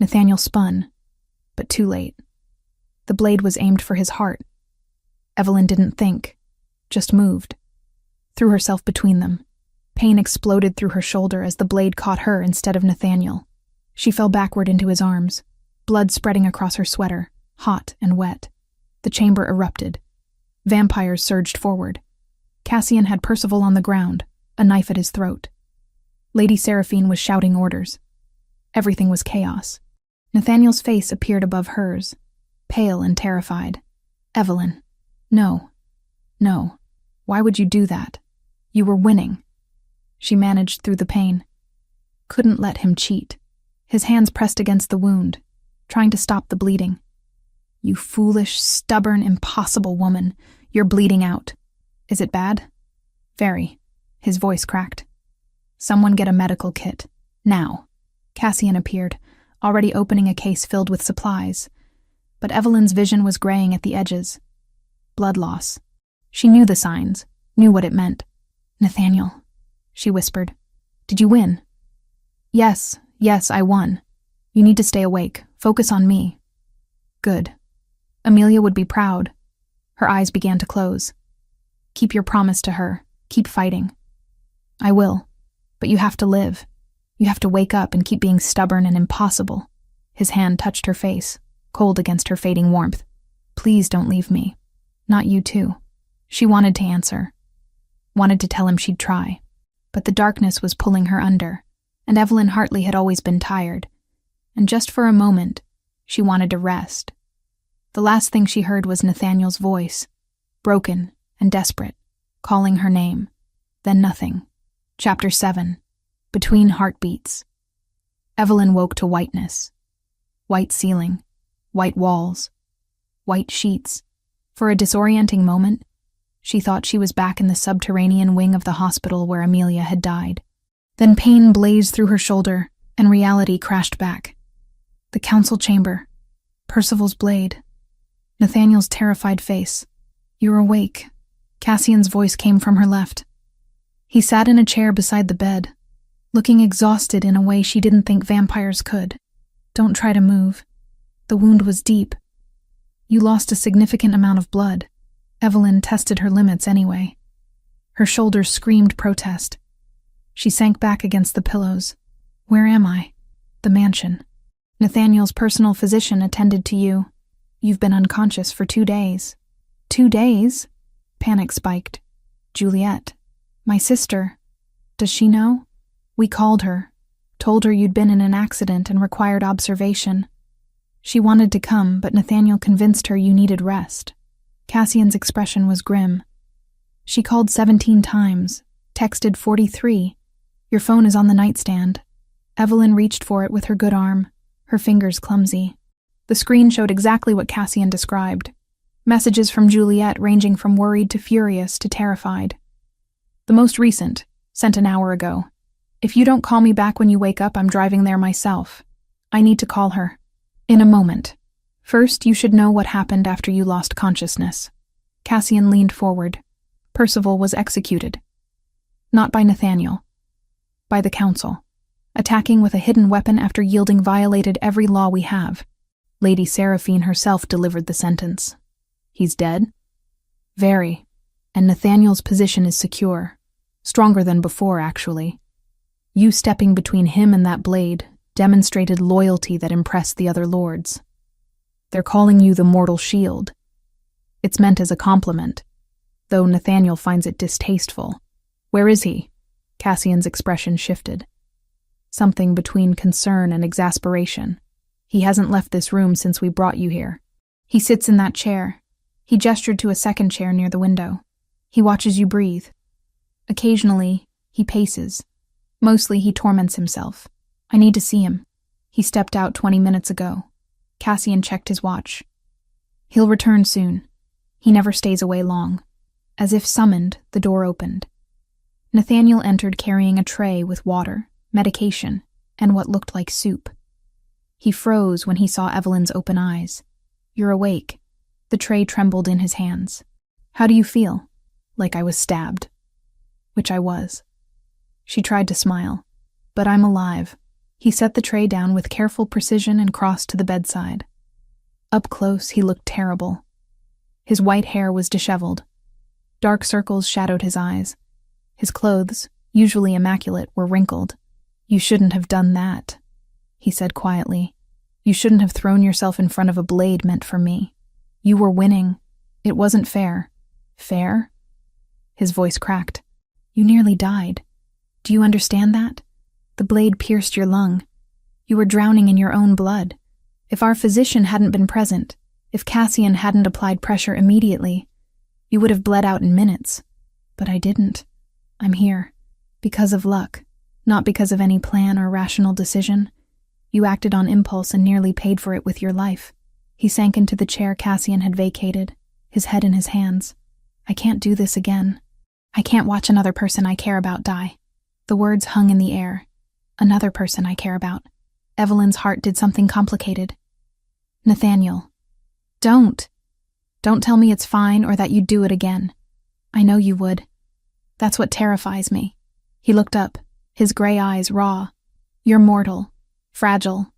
Nathaniel spun, but too late. The blade was aimed for his heart. Evelyn didn't think, just moved, threw herself between them. Pain exploded through her shoulder as the blade caught her instead of Nathaniel. She fell backward into his arms, blood spreading across her sweater, hot and wet. The chamber erupted. Vampires surged forward. Cassian had Percival on the ground, a knife at his throat. Lady Seraphine was shouting orders. Everything was chaos. Nathaniel's face appeared above hers, pale and terrified. "Evelyn. No. No. Why would you do that? You were winning." She managed through the pain. Couldn't let him cheat. His hands pressed against the wound, trying to stop the bleeding. "You foolish, stubborn, impossible woman. You're bleeding out. Is it bad?" "Very." His voice cracked. "Someone get a medical kit. Now." Cassian appeared, already opening a case filled with supplies. But Evelyn's vision was graying at the edges. Blood loss. She knew the signs, knew what it meant. "Nathaniel," she whispered. "Did you win?" Yes, I won. You need to stay awake. Focus on me." "Good." Amelia would be proud. Her eyes began to close. "Keep your promise to her. Keep fighting." "I will. But you have to live. You have to wake up and keep being stubborn and impossible." His hand touched her face, cold against her fading warmth. "Please don't leave me. Not you too." She wanted to answer. Wanted to tell him she'd try. But the darkness was pulling her under, and Evelyn Hartley had always been tired. And just for a moment, she wanted to rest. The last thing she heard was Nathaniel's voice, broken and desperate, calling her name. Then nothing. Chapter 7. Between Heartbeats. Evelyn woke to whiteness. White ceiling, white walls, white sheets. For a disorienting moment, she thought she was back in the subterranean wing of the hospital where Amelia had died. Then pain blazed through her shoulder, and reality crashed back. The council chamber. Percival's blade. Nathaniel's terrified face. "You're awake." Cassian's voice came from her left. He sat in a chair beside the bed, looking exhausted in a way she didn't think vampires could. "Don't try to move. The wound was deep. You lost a significant amount of blood." Evelyn tested her limits anyway. Her shoulders screamed protest. She sank back against the pillows. "Where am I?" "The mansion. Nathaniel's personal physician attended to you. You've been unconscious for 2 days." "2 days?" Panic spiked. "Juliet. My sister. Does she know?" "We called her. Told her you'd been in an accident and required observation. She wanted to come, but Nathaniel convinced her you needed rest." Cassian's expression was grim. "She called 17 times, texted 43. Your phone is on the nightstand." Evelyn reached for it with her good arm, her fingers clumsy. The screen showed exactly what Cassian described. Messages from Juliet ranging from worried to furious to terrified. The most recent, sent an hour ago. If you don't call me back when you wake up, I'm driving there myself. I need to call her. In a moment. First, you should know what happened after you lost consciousness. Cassian leaned forward. Percival was executed. Not by Nathaniel. By the Council. Attacking with a hidden weapon after yielding violated every law we have. Lady Seraphine herself delivered the sentence. He's dead? Very. And Nathaniel's position is secure. Stronger than before, actually. You stepping between him and that blade demonstrated loyalty that impressed the other lords. They're calling you the Mortal Shield. It's meant as a compliment, though Nathaniel finds it distasteful. Where is he? Cassian's expression shifted. Something between concern and exasperation. He hasn't left this room since we brought you here. He sits in that chair. He gestured to a second chair near the window. He watches you breathe. Occasionally, he paces. Mostly, he torments himself. I need to see him. He stepped out 20 minutes ago. Cassian checked his watch. He'll return soon. He never stays away long. As if summoned, the door opened. Nathaniel entered carrying a tray with water, medication, and what looked like soup. He froze when he saw Evelyn's open eyes. You're awake. The tray trembled in his hands. How do you feel? Like I was stabbed. Which I was. She tried to smile. But I'm alive. He set the tray down with careful precision and crossed to the bedside. Up close, he looked terrible. His white hair was disheveled. Dark circles shadowed his eyes. His clothes, usually immaculate, were wrinkled. You shouldn't have done that, he said quietly. You shouldn't have thrown yourself in front of a blade meant for me. You were winning. It wasn't fair. Fair? His voice cracked. You nearly died. Do you understand that? The blade pierced your lung. You were drowning in your own blood. If our physician hadn't been present, if Cassian hadn't applied pressure immediately, you would have bled out in minutes. But I didn't. I'm here. Because of luck. Not because of any plan or rational decision. You acted on impulse and nearly paid for it with your life. He sank into the chair Cassian had vacated, his head in his hands. I can't do this again. I can't watch another person I care about die. The words hung in the air. Another person I care about. Evelyn's heart did something complicated. Nathaniel. Don't. Don't tell me it's fine or that you'd do it again. I know you would. That's what terrifies me. He looked up, his gray eyes raw. You're mortal. Fragile.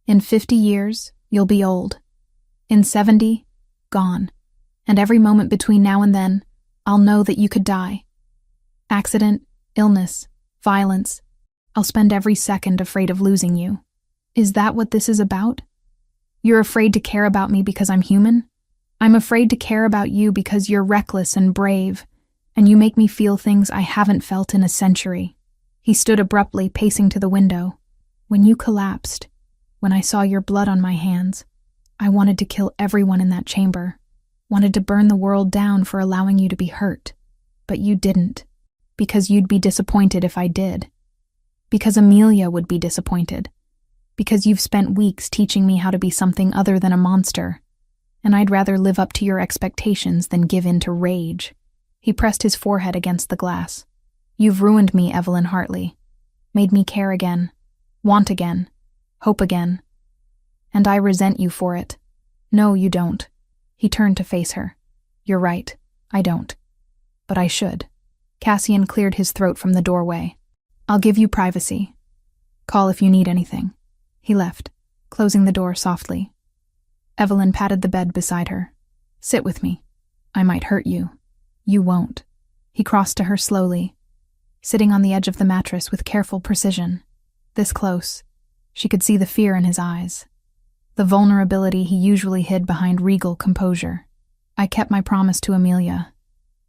In 50 years, you'll be old. In 70, gone. And every moment between now and then, I'll know that you could die. Accident, illness, violence. I'll spend every second afraid of losing you. Is that what this is about? You're afraid to care about me because I'm human? I'm afraid to care about you because you're reckless and brave, and you make me feel things I haven't felt in a century. He stood abruptly, pacing to the window. When you collapsed, when I saw your blood on my hands, I wanted to kill everyone in that chamber, wanted to burn the world down for allowing you to be hurt. But you didn't, because you'd be disappointed if I did. Because Amelia would be disappointed. Because you've spent weeks teaching me how to be something other than a monster, and I'd rather live up to your expectations than give in to rage. He pressed his forehead against the glass. You've ruined me, Evelyn Hartley. Made me care again, want again, hope again. And I resent you for it. No, you don't. He turned to face her. You're right, I don't. But I should. Cassian cleared his throat from the doorway. I'll give you privacy. Call if you need anything. He left, closing the door softly. Evelyn patted the bed beside her. Sit with me. I might hurt you. You won't. He crossed to her slowly, sitting on the edge of the mattress with careful precision. This close, she could see the fear in his eyes, the vulnerability he usually hid behind regal composure. I kept my promise to Amelia,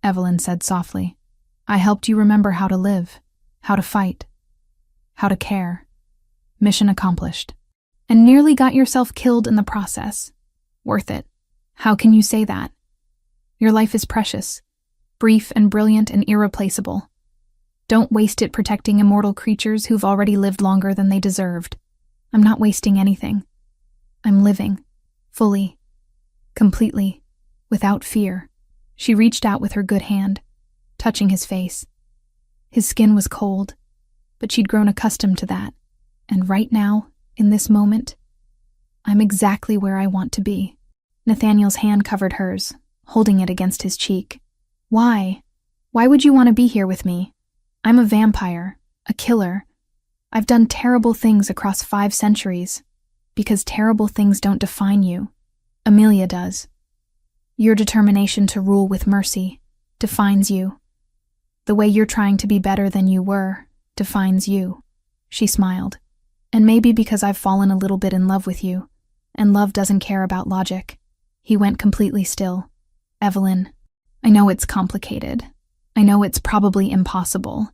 Evelyn said softly. I helped you remember how to live, how to fight, how to care. Mission accomplished. And nearly got yourself killed in the process. Worth it. How can you say that? Your life is precious, brief and brilliant and irreplaceable. Don't waste it protecting immortal creatures who've already lived longer than they deserved. I'm not wasting anything. I'm living. Fully. Completely. Without fear. She reached out with her good hand, touching his face. His skin was cold, but she'd grown accustomed to that. And right now, in this moment, I'm exactly where I want to be. Nathaniel's hand covered hers, holding it against his cheek. Why? Why would you want to be here with me? I'm a vampire, a killer. I've done terrible things across 5 centuries, because terrible things don't define you. Amelia does. Your determination to rule with mercy defines you. The way you're trying to be better than you were defines you. She smiled. And maybe because I've fallen a little bit in love with you, and love doesn't care about logic. He went completely still. Evelyn, I know it's complicated. I know it's probably impossible,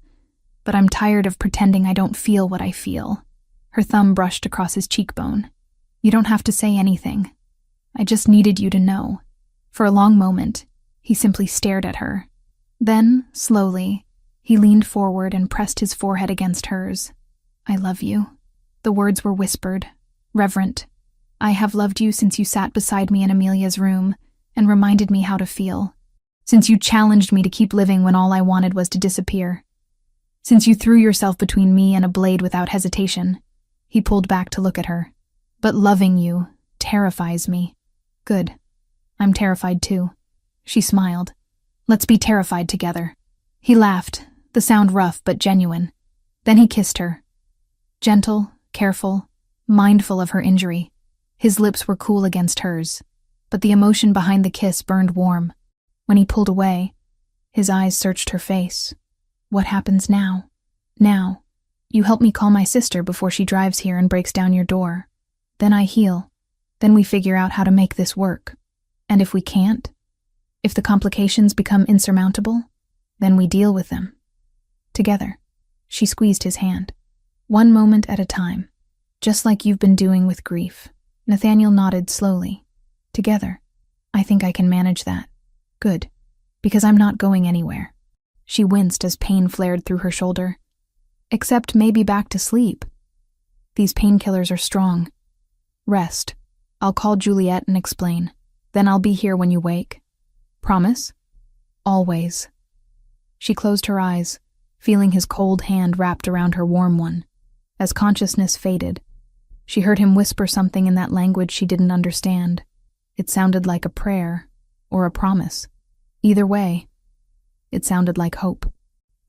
but I'm tired of pretending I don't feel what I feel. Her thumb brushed across his cheekbone. You don't have to say anything. I just needed you to know. For a long moment, he simply stared at her. Then, slowly, he leaned forward and pressed his forehead against hers. I love you. The words were whispered, reverent. I have loved you since you sat beside me in Amelia's room and reminded me how to feel. Since you challenged me to keep living when all I wanted was to disappear. Since you threw yourself between me and a blade without hesitation. He pulled back to look at her. But loving you terrifies me. Good. I'm terrified too. She smiled. Let's be terrified together. He laughed, the sound rough but genuine. Then he kissed her. Gentle, careful, mindful of her injury. His lips were cool against hers, but the emotion behind the kiss burned warm. When he pulled away, his eyes searched her face. What happens now? Now. You help me call my sister before she drives here and breaks down your door. Then I heal. Then we figure out how to make this work. And if we can't, if the complications become insurmountable, then we deal with them. Together. She squeezed his hand. One moment at a time. Just like you've been doing with grief. Nathaniel nodded slowly. Together. I think I can manage that. Good. Because I'm not going anywhere. She winced as pain flared through her shoulder. Except maybe back to sleep. These painkillers are strong. Rest. I'll call Juliet and explain. Then I'll be here when you wake. Promise? Always. She closed her eyes, feeling his cold hand wrapped around her warm one. As consciousness faded, she heard him whisper something in that language she didn't understand. It sounded like a prayer or a promise. Either way, it sounded like hope.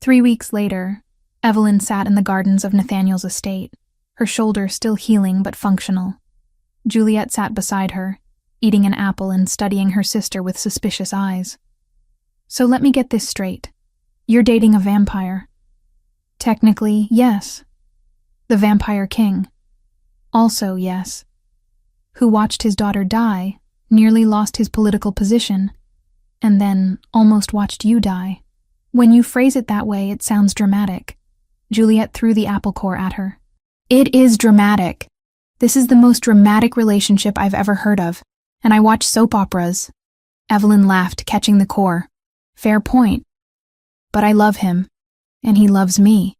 3 weeks later, Evelyn sat in the gardens of Nathaniel's estate, her shoulder still healing but functional. Juliet sat beside her, eating an apple and studying her sister with suspicious eyes. So let me get this straight. You're dating a vampire. Technically, yes. The Vampire King. Also, yes. Who watched his daughter die, nearly lost his political position, and then almost watched you die. When you phrase it that way, it sounds dramatic. Juliet threw the apple core at her. It is dramatic. This is the most dramatic relationship I've ever heard of, and I watch soap operas. Evelyn laughed, catching the core. Fair point. But I love him, and he loves me.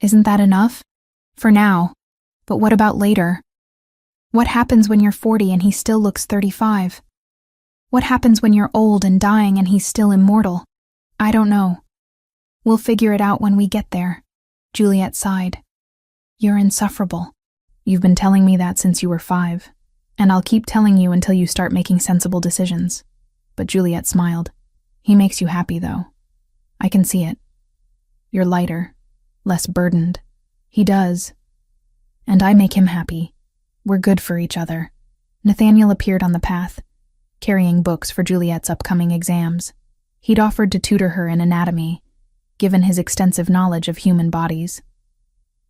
Isn't that enough? For now. But what about later? What happens when you're 40 and he still looks 35? What happens when you're old and dying and he's still immortal? I don't know. We'll figure it out when we get there. Juliet sighed. You're insufferable. You've been telling me that since you were 5, and I'll keep telling you until you start making sensible decisions. But Juliet smiled. He makes you happy, though. I can see it. You're lighter, less burdened. He does. And I make him happy. We're good for each other. Nathaniel appeared on the path, carrying books for Juliet's upcoming exams. He'd offered to tutor her in anatomy, given his extensive knowledge of human bodies.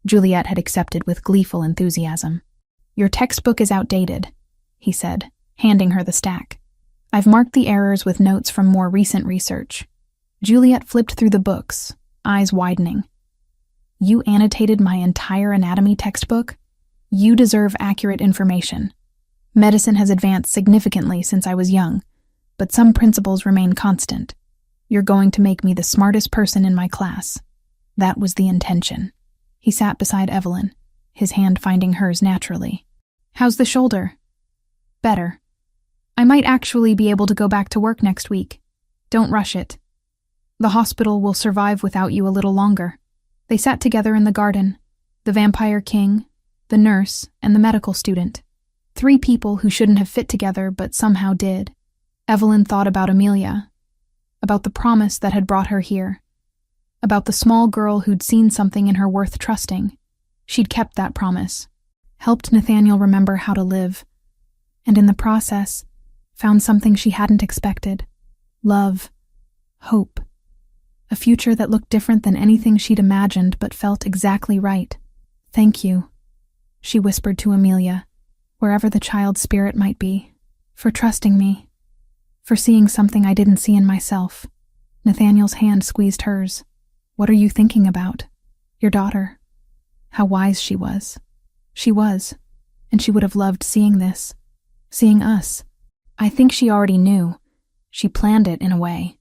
Juliet had accepted with gleeful enthusiasm. Your textbook is outdated, he said, handing her the stack. I've marked the errors with notes from more recent research. Juliet flipped through the books, eyes widening. You annotated my entire anatomy textbook? You deserve accurate information. Medicine has advanced significantly since I was young, but some principles remain constant. You're going to make me the smartest person in my class. That was the intention. He sat beside Evelyn, his hand finding hers naturally. How's the shoulder? Better. I might actually be able to go back to work next week. Don't rush it. The hospital will survive without you a little longer. They sat together in the garden, the vampire king, the nurse, and the medical student. 3 people who shouldn't have fit together but somehow did. Evelyn thought about Amelia, about the promise that had brought her here, about the small girl who'd seen something in her worth trusting. She'd kept that promise, helped Nathaniel remember how to live, and in the process, found something she hadn't expected. Love, hope, a future that looked different than anything she'd imagined but felt exactly right. Thank you, she whispered to Amelia, wherever the child's spirit might be, for trusting me, for seeing something I didn't see in myself. Nathaniel's hand squeezed hers. What are you thinking about? Your daughter. How wise she was. She was, and she would have loved seeing this, seeing us. I think she already knew. She planned it in a way.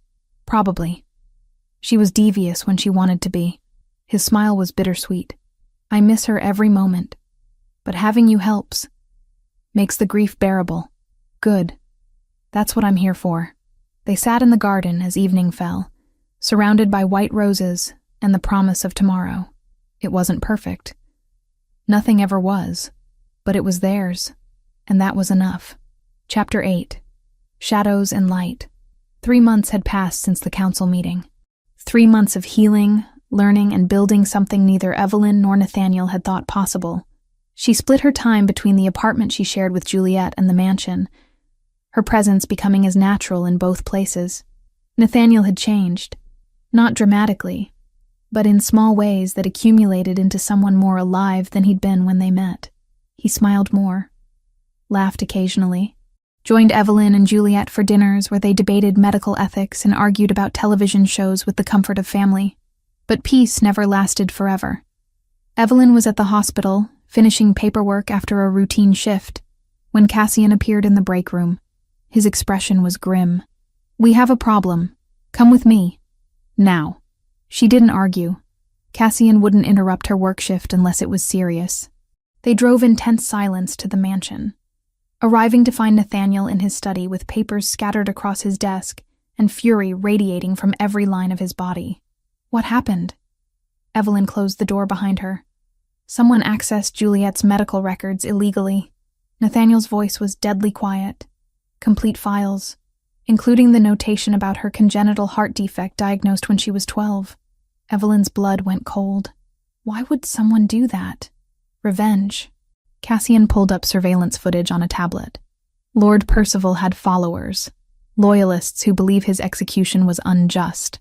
Probably. She was devious when she wanted to be. His smile was bittersweet. I miss her every moment. But having you helps. Makes the grief bearable. Good. That's what I'm here for. They sat in the garden as evening fell, surrounded by white roses and the promise of tomorrow. It wasn't perfect. Nothing ever was. But it was theirs. And that was enough. Chapter 8. Shadows and Light. 3 months had passed since the council meeting. 3 months of healing, learning, and building something neither Evelyn nor Nathaniel had thought possible. She split her time between the apartment she shared with Juliet and the mansion, her presence becoming as natural in both places. Nathaniel had changed, not dramatically, but in small ways that accumulated into someone more alive than he'd been when they met. He smiled more, laughed occasionally, joined Evelyn and Juliet for dinners where they debated medical ethics and argued about television shows with the comfort of family. But peace never lasted forever. Evelyn was at the hospital, finishing paperwork after a routine shift, when Cassian appeared in the break room. His expression was grim. We have a problem. Come with me. Now. She didn't argue. Cassian wouldn't interrupt her work shift unless it was serious. They drove in tense silence to the mansion, arriving to find Nathaniel in his study with papers scattered across his desk and fury radiating from every line of his body. What happened? Evelyn closed the door behind her. Someone accessed Juliet's medical records illegally. Nathaniel's voice was deadly quiet. Complete files, including the notation about her congenital heart defect diagnosed when she was 12. Evelyn's blood went cold. Why would someone do that? Revenge. Cassian pulled up surveillance footage on a tablet. Lord Percival had followers, loyalists who believe his execution was unjust.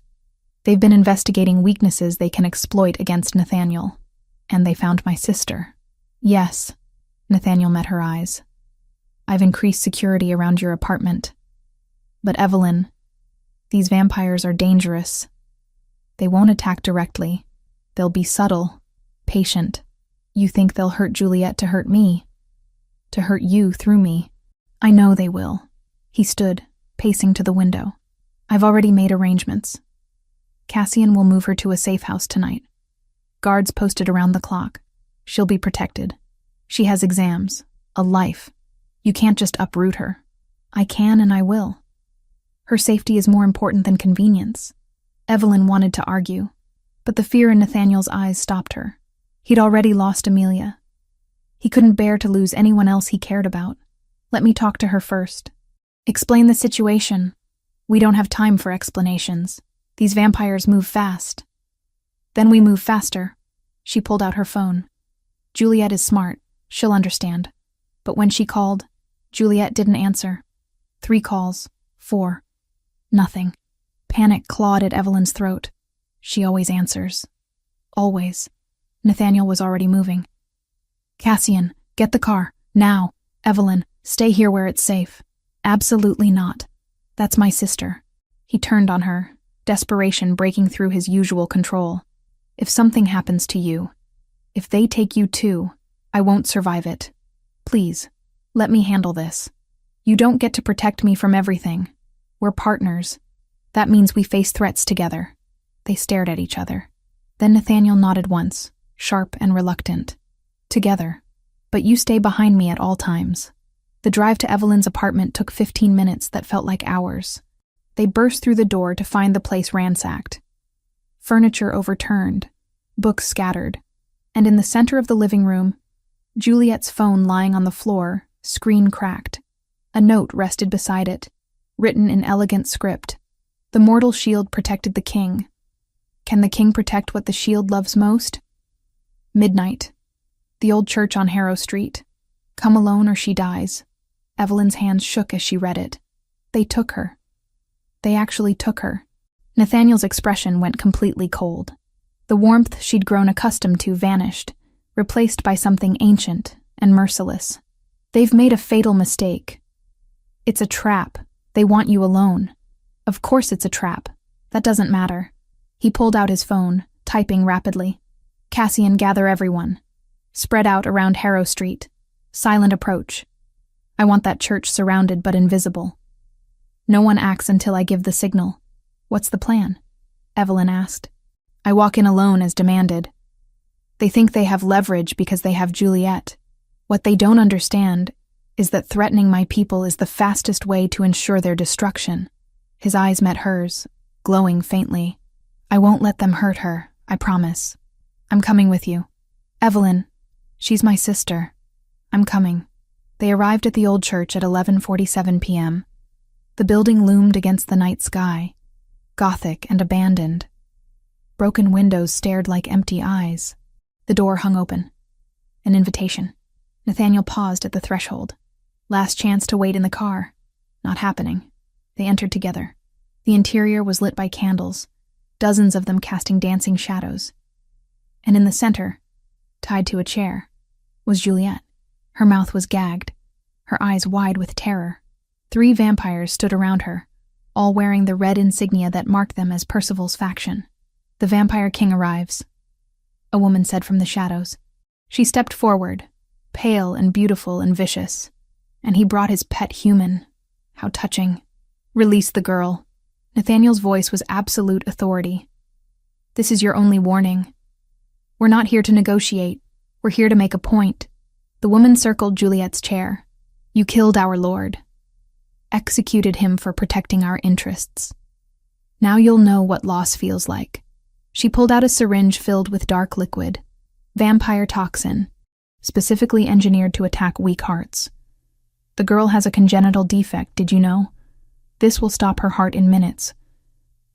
They've been investigating weaknesses they can exploit against Nathaniel. And they found my sister. Yes. Nathaniel met her eyes. I've increased security around your apartment. But Evelyn, these vampires are dangerous. They won't attack directly. They'll be subtle, patient. You think they'll hurt Juliet to hurt me, to hurt you through me. I know they will. He stood, pacing to the window. I've already made arrangements. Cassian will move her to a safe house tonight. Guards posted around the clock. She'll be protected. She has exams, a life. You can't just uproot her. I can and I will. Her safety is more important than convenience. Evelyn wanted to argue, but the fear in Nathaniel's eyes stopped her. He'd already lost Amelia. He couldn't bear to lose anyone else he cared about. Let me talk to her first. Explain the situation. We don't have time for explanations. These vampires move fast. Then we move faster. She pulled out her phone. Juliet is smart. She'll understand. But when she called, Juliet didn't answer. 3 calls. 4. Nothing. Panic clawed at Evelyn's throat. She always answers. Always. Nathaniel was already moving. Cassian, get the car. Now. Evelyn, stay here where it's safe. Absolutely not. That's my sister. He turned on her, desperation breaking through his usual control. If something happens to you, if they take you too, I won't survive it. Please, let me handle this. You don't get to protect me from everything. We're partners. That means we face threats together. They stared at each other. Then Nathaniel nodded once, sharp and reluctant. Together. But you stay behind me at all times. The drive to Evelyn's apartment took 15 minutes that felt like hours. They burst through the door to find the place ransacked. Furniture overturned, books scattered, and in the center of the living room, Juliet's phone lying on the floor, screen cracked. A note rested beside it, written in elegant script. The mortal shield protected the king. Can the king protect what the shield loves most? Midnight. The old church on Harrow Street. Come alone or she dies. Evelyn's hands shook as she read it. They took her. They actually took her. Nathaniel's expression went completely cold. The warmth she'd grown accustomed to vanished, replaced by something ancient and merciless. They've made a fatal mistake. It's a trap. They want you alone. Of course it's a trap. That doesn't matter. He pulled out his phone, typing rapidly. Cassian, gather everyone. Spread out around Harrow Street. Silent approach. I want that church surrounded but invisible. No one acts until I give the signal. What's the plan? Evelyn asked. I walk in alone as demanded. They think they have leverage because they have Juliet. What they don't understand is that threatening my people is the fastest way to ensure their destruction. His eyes met hers, glowing faintly. I won't let them hurt her, I promise. I'm coming with you. Evelyn, she's my sister. I'm coming. They arrived at the old church at 11:47 p.m. The building loomed against the night sky, gothic and abandoned. Broken windows stared like empty eyes. The door hung open. An invitation. Nathaniel paused at the threshold. Last chance to wait in the car. Not happening. They entered together. The interior was lit by candles, dozens of them casting dancing shadows. And in the center, tied to a chair, was Juliet. Her mouth was gagged, her eyes wide with terror. 3 vampires stood around her, all wearing the red insignia that marked them as Percival's faction. The vampire king arrives, a woman said from the shadows. She stepped forward, pale and beautiful and vicious. And he brought his pet human. How touching. Release the girl. Nathaniel's voice was absolute authority. This is your only warning. We're not here to negotiate. We're here to make a point. The woman circled Juliet's chair. You killed our lord. Executed him for protecting our interests. Now you'll know what loss feels like. She pulled out a syringe filled with dark liquid. Vampire toxin. Specifically engineered to attack weak hearts. The girl has a congenital defect, did you know? This will stop her heart in minutes.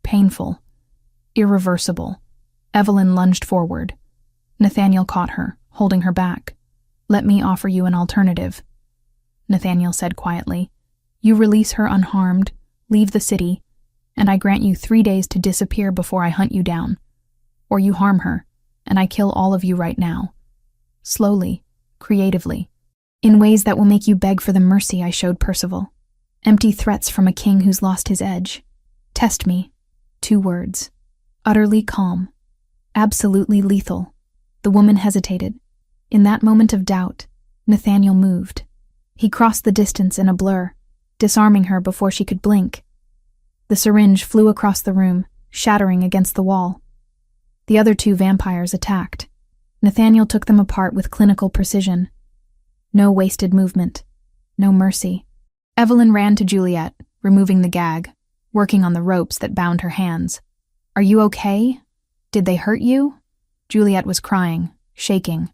Painful. Irreversible. Evelyn lunged forward. Nathaniel caught her, holding her back. Let me offer you an alternative. Nathaniel said quietly. You release her unharmed, leave the city, and I grant you 3 days to disappear before I hunt you down. Or you harm her, and I kill all of you right now. Slowly, creatively, in ways that will make you beg for the mercy I showed Percival. Empty threats from a king who's lost his edge. Test me. 2 words. Utterly calm. Absolutely lethal. The woman hesitated. In that moment of doubt, Nathaniel moved. He crossed the distance in a blur, disarming her before she could blink. The syringe flew across the room, shattering against the wall. The other 2 vampires attacked. Nathaniel took them apart with clinical precision. No wasted movement. No mercy. Evelyn ran to Juliet, removing the gag, working on the ropes that bound her hands. Are you okay? Did they hurt you? Juliet was crying, shaking.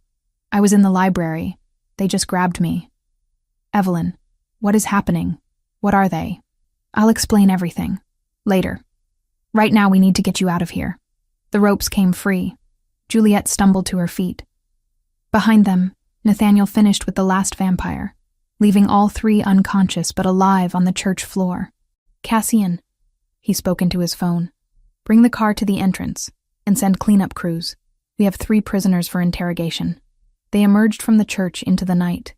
I was in the library. They just grabbed me. Evelyn, what is happening? What are they? I'll explain everything. Later. Right now we need to get you out of here. The ropes came free. Juliet stumbled to her feet. Behind them, Nathaniel finished with the last vampire, leaving all 3 unconscious but alive on the church floor. Cassian, he spoke into his phone, bring the car to the entrance and send cleanup crews. We have 3 prisoners for interrogation. They emerged from the church into the night.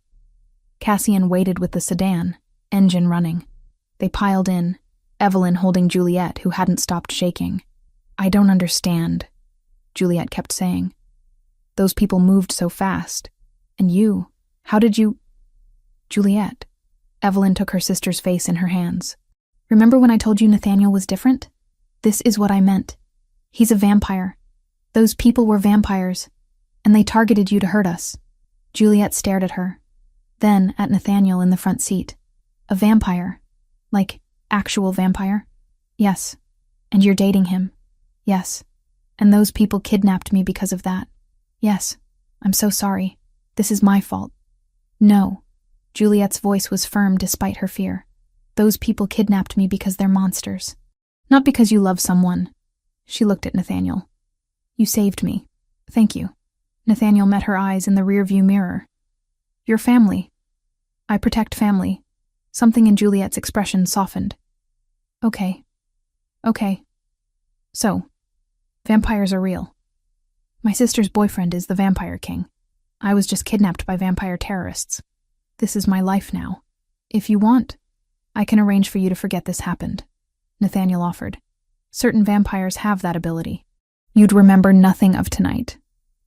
Cassian waited with the sedan, engine running. They piled in, Evelyn holding Juliet, who hadn't stopped shaking. I don't understand, Juliet kept saying. Those people moved so fast. And you, how did you... Juliet. Evelyn took her sister's face in her hands. Remember when I told you Nathaniel was different? This is what I meant. He's a vampire. Those people were vampires, and they targeted you to hurt us. Juliet stared at her, then at Nathaniel in the front seat. A vampire? Like, actual vampire? Yes. And you're dating him? Yes. And those people kidnapped me because of that? Yes. I'm so sorry. This is my fault. No. Juliet's voice was firm despite her fear. Those people kidnapped me because they're monsters. Not because you love someone. She looked at Nathaniel. You saved me. Thank you. Nathaniel met her eyes in the rearview mirror. Your family. I protect family. Something in Juliet's expression softened. Okay. So, vampires are real. My sister's boyfriend is the Vampire King. I was just kidnapped by vampire terrorists. This is my life now. If you want, I can arrange for you to forget this happened, Nathaniel offered. Certain vampires have that ability. You'd remember nothing of tonight.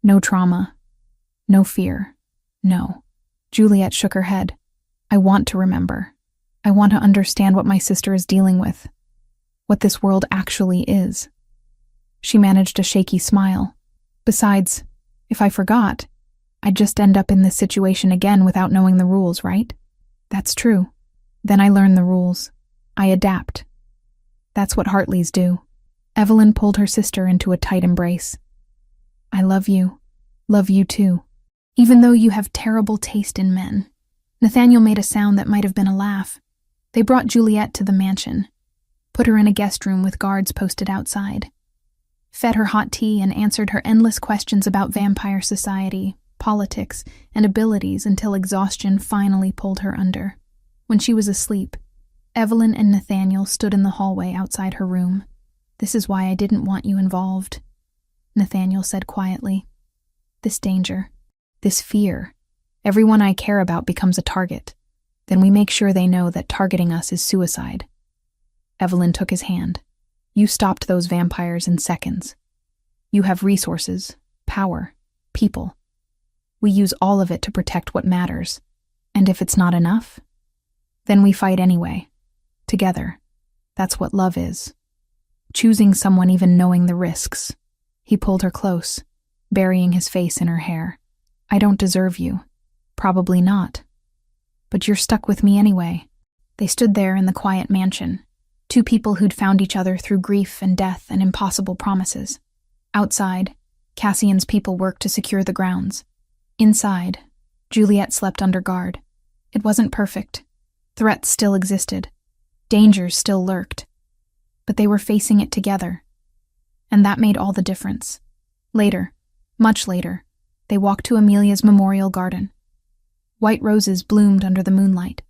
No trauma. No fear. No. Juliet shook her head. I want to remember. I want to understand what my sister is dealing with. What this world actually is. She managed a shaky smile. Besides, if I forgot, I'd just end up in this situation again without knowing the rules, right? That's true. Then I learn the rules. I adapt. That's what Hartleys do. Evelyn pulled her sister into a tight embrace. I love you. Love you too. Even though you have terrible taste in men. Nathaniel made a sound that might have been a laugh. They brought Juliet to the mansion, put her in a guest room with guards posted outside, fed her hot tea and answered her endless questions about vampire society, politics, and abilities until exhaustion finally pulled her under. When she was asleep, Evelyn and Nathaniel stood in the hallway outside her room. This is why I didn't want you involved, Nathaniel said quietly. This danger, this fear, everyone I care about becomes a target. Then we make sure they know that targeting us is suicide. Evelyn took his hand. You stopped those vampires in seconds. You have resources, power, people. We use all of it to protect what matters. And if it's not enough, then we fight anyway. Together. That's what love is. Choosing someone even knowing the risks. He pulled her close, burying his face in her hair. I don't deserve you. Probably not. But you're stuck with me anyway. They stood there in the quiet mansion, two people who'd found each other through grief and death and impossible promises. Outside, Cassian's people worked to secure the grounds. Inside, Juliet slept under guard. It wasn't perfect. Threats still existed. Dangers still lurked. But they were facing it together. And that made all the difference. Later, much later, they walked to Amelia's memorial garden. White roses bloomed under the moonlight.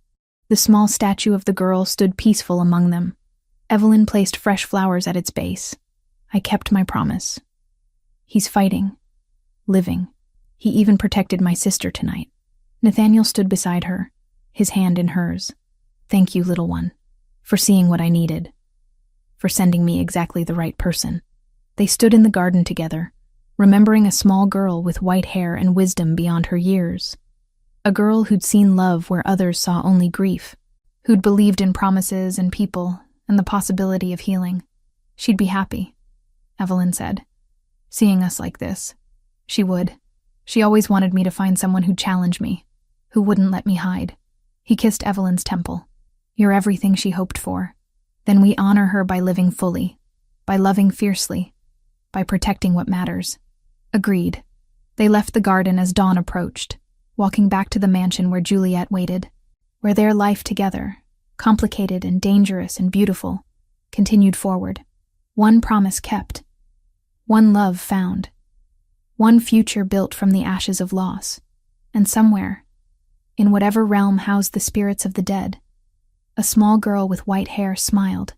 The small statue of the girl stood peaceful among them. Evelyn placed fresh flowers at its base. I kept my promise. He's fighting. Living. He even protected my sister tonight. Nathaniel stood beside her, his hand in hers. Thank you, little one, for seeing what I needed. For sending me exactly the right person. They stood in the garden together, remembering a small girl with white hair and wisdom beyond her years. A girl who'd seen love where others saw only grief, who'd believed in promises and people and the possibility of healing. She'd be happy, Evelyn said. Seeing us like this. She would. She always wanted me to find someone who'd challenge me, who wouldn't let me hide. He kissed Evelyn's temple. You're everything she hoped for. Then we honor her by living fully, by loving fiercely, by protecting what matters. Agreed. They left the garden as dawn approached, walking back to the mansion where Juliet waited, where their life together, complicated and dangerous and beautiful, continued forward. One promise kept. One love found. One future built from the ashes of loss. And somewhere, in whatever realm housed the spirits of the dead, a small girl with white hair smiled.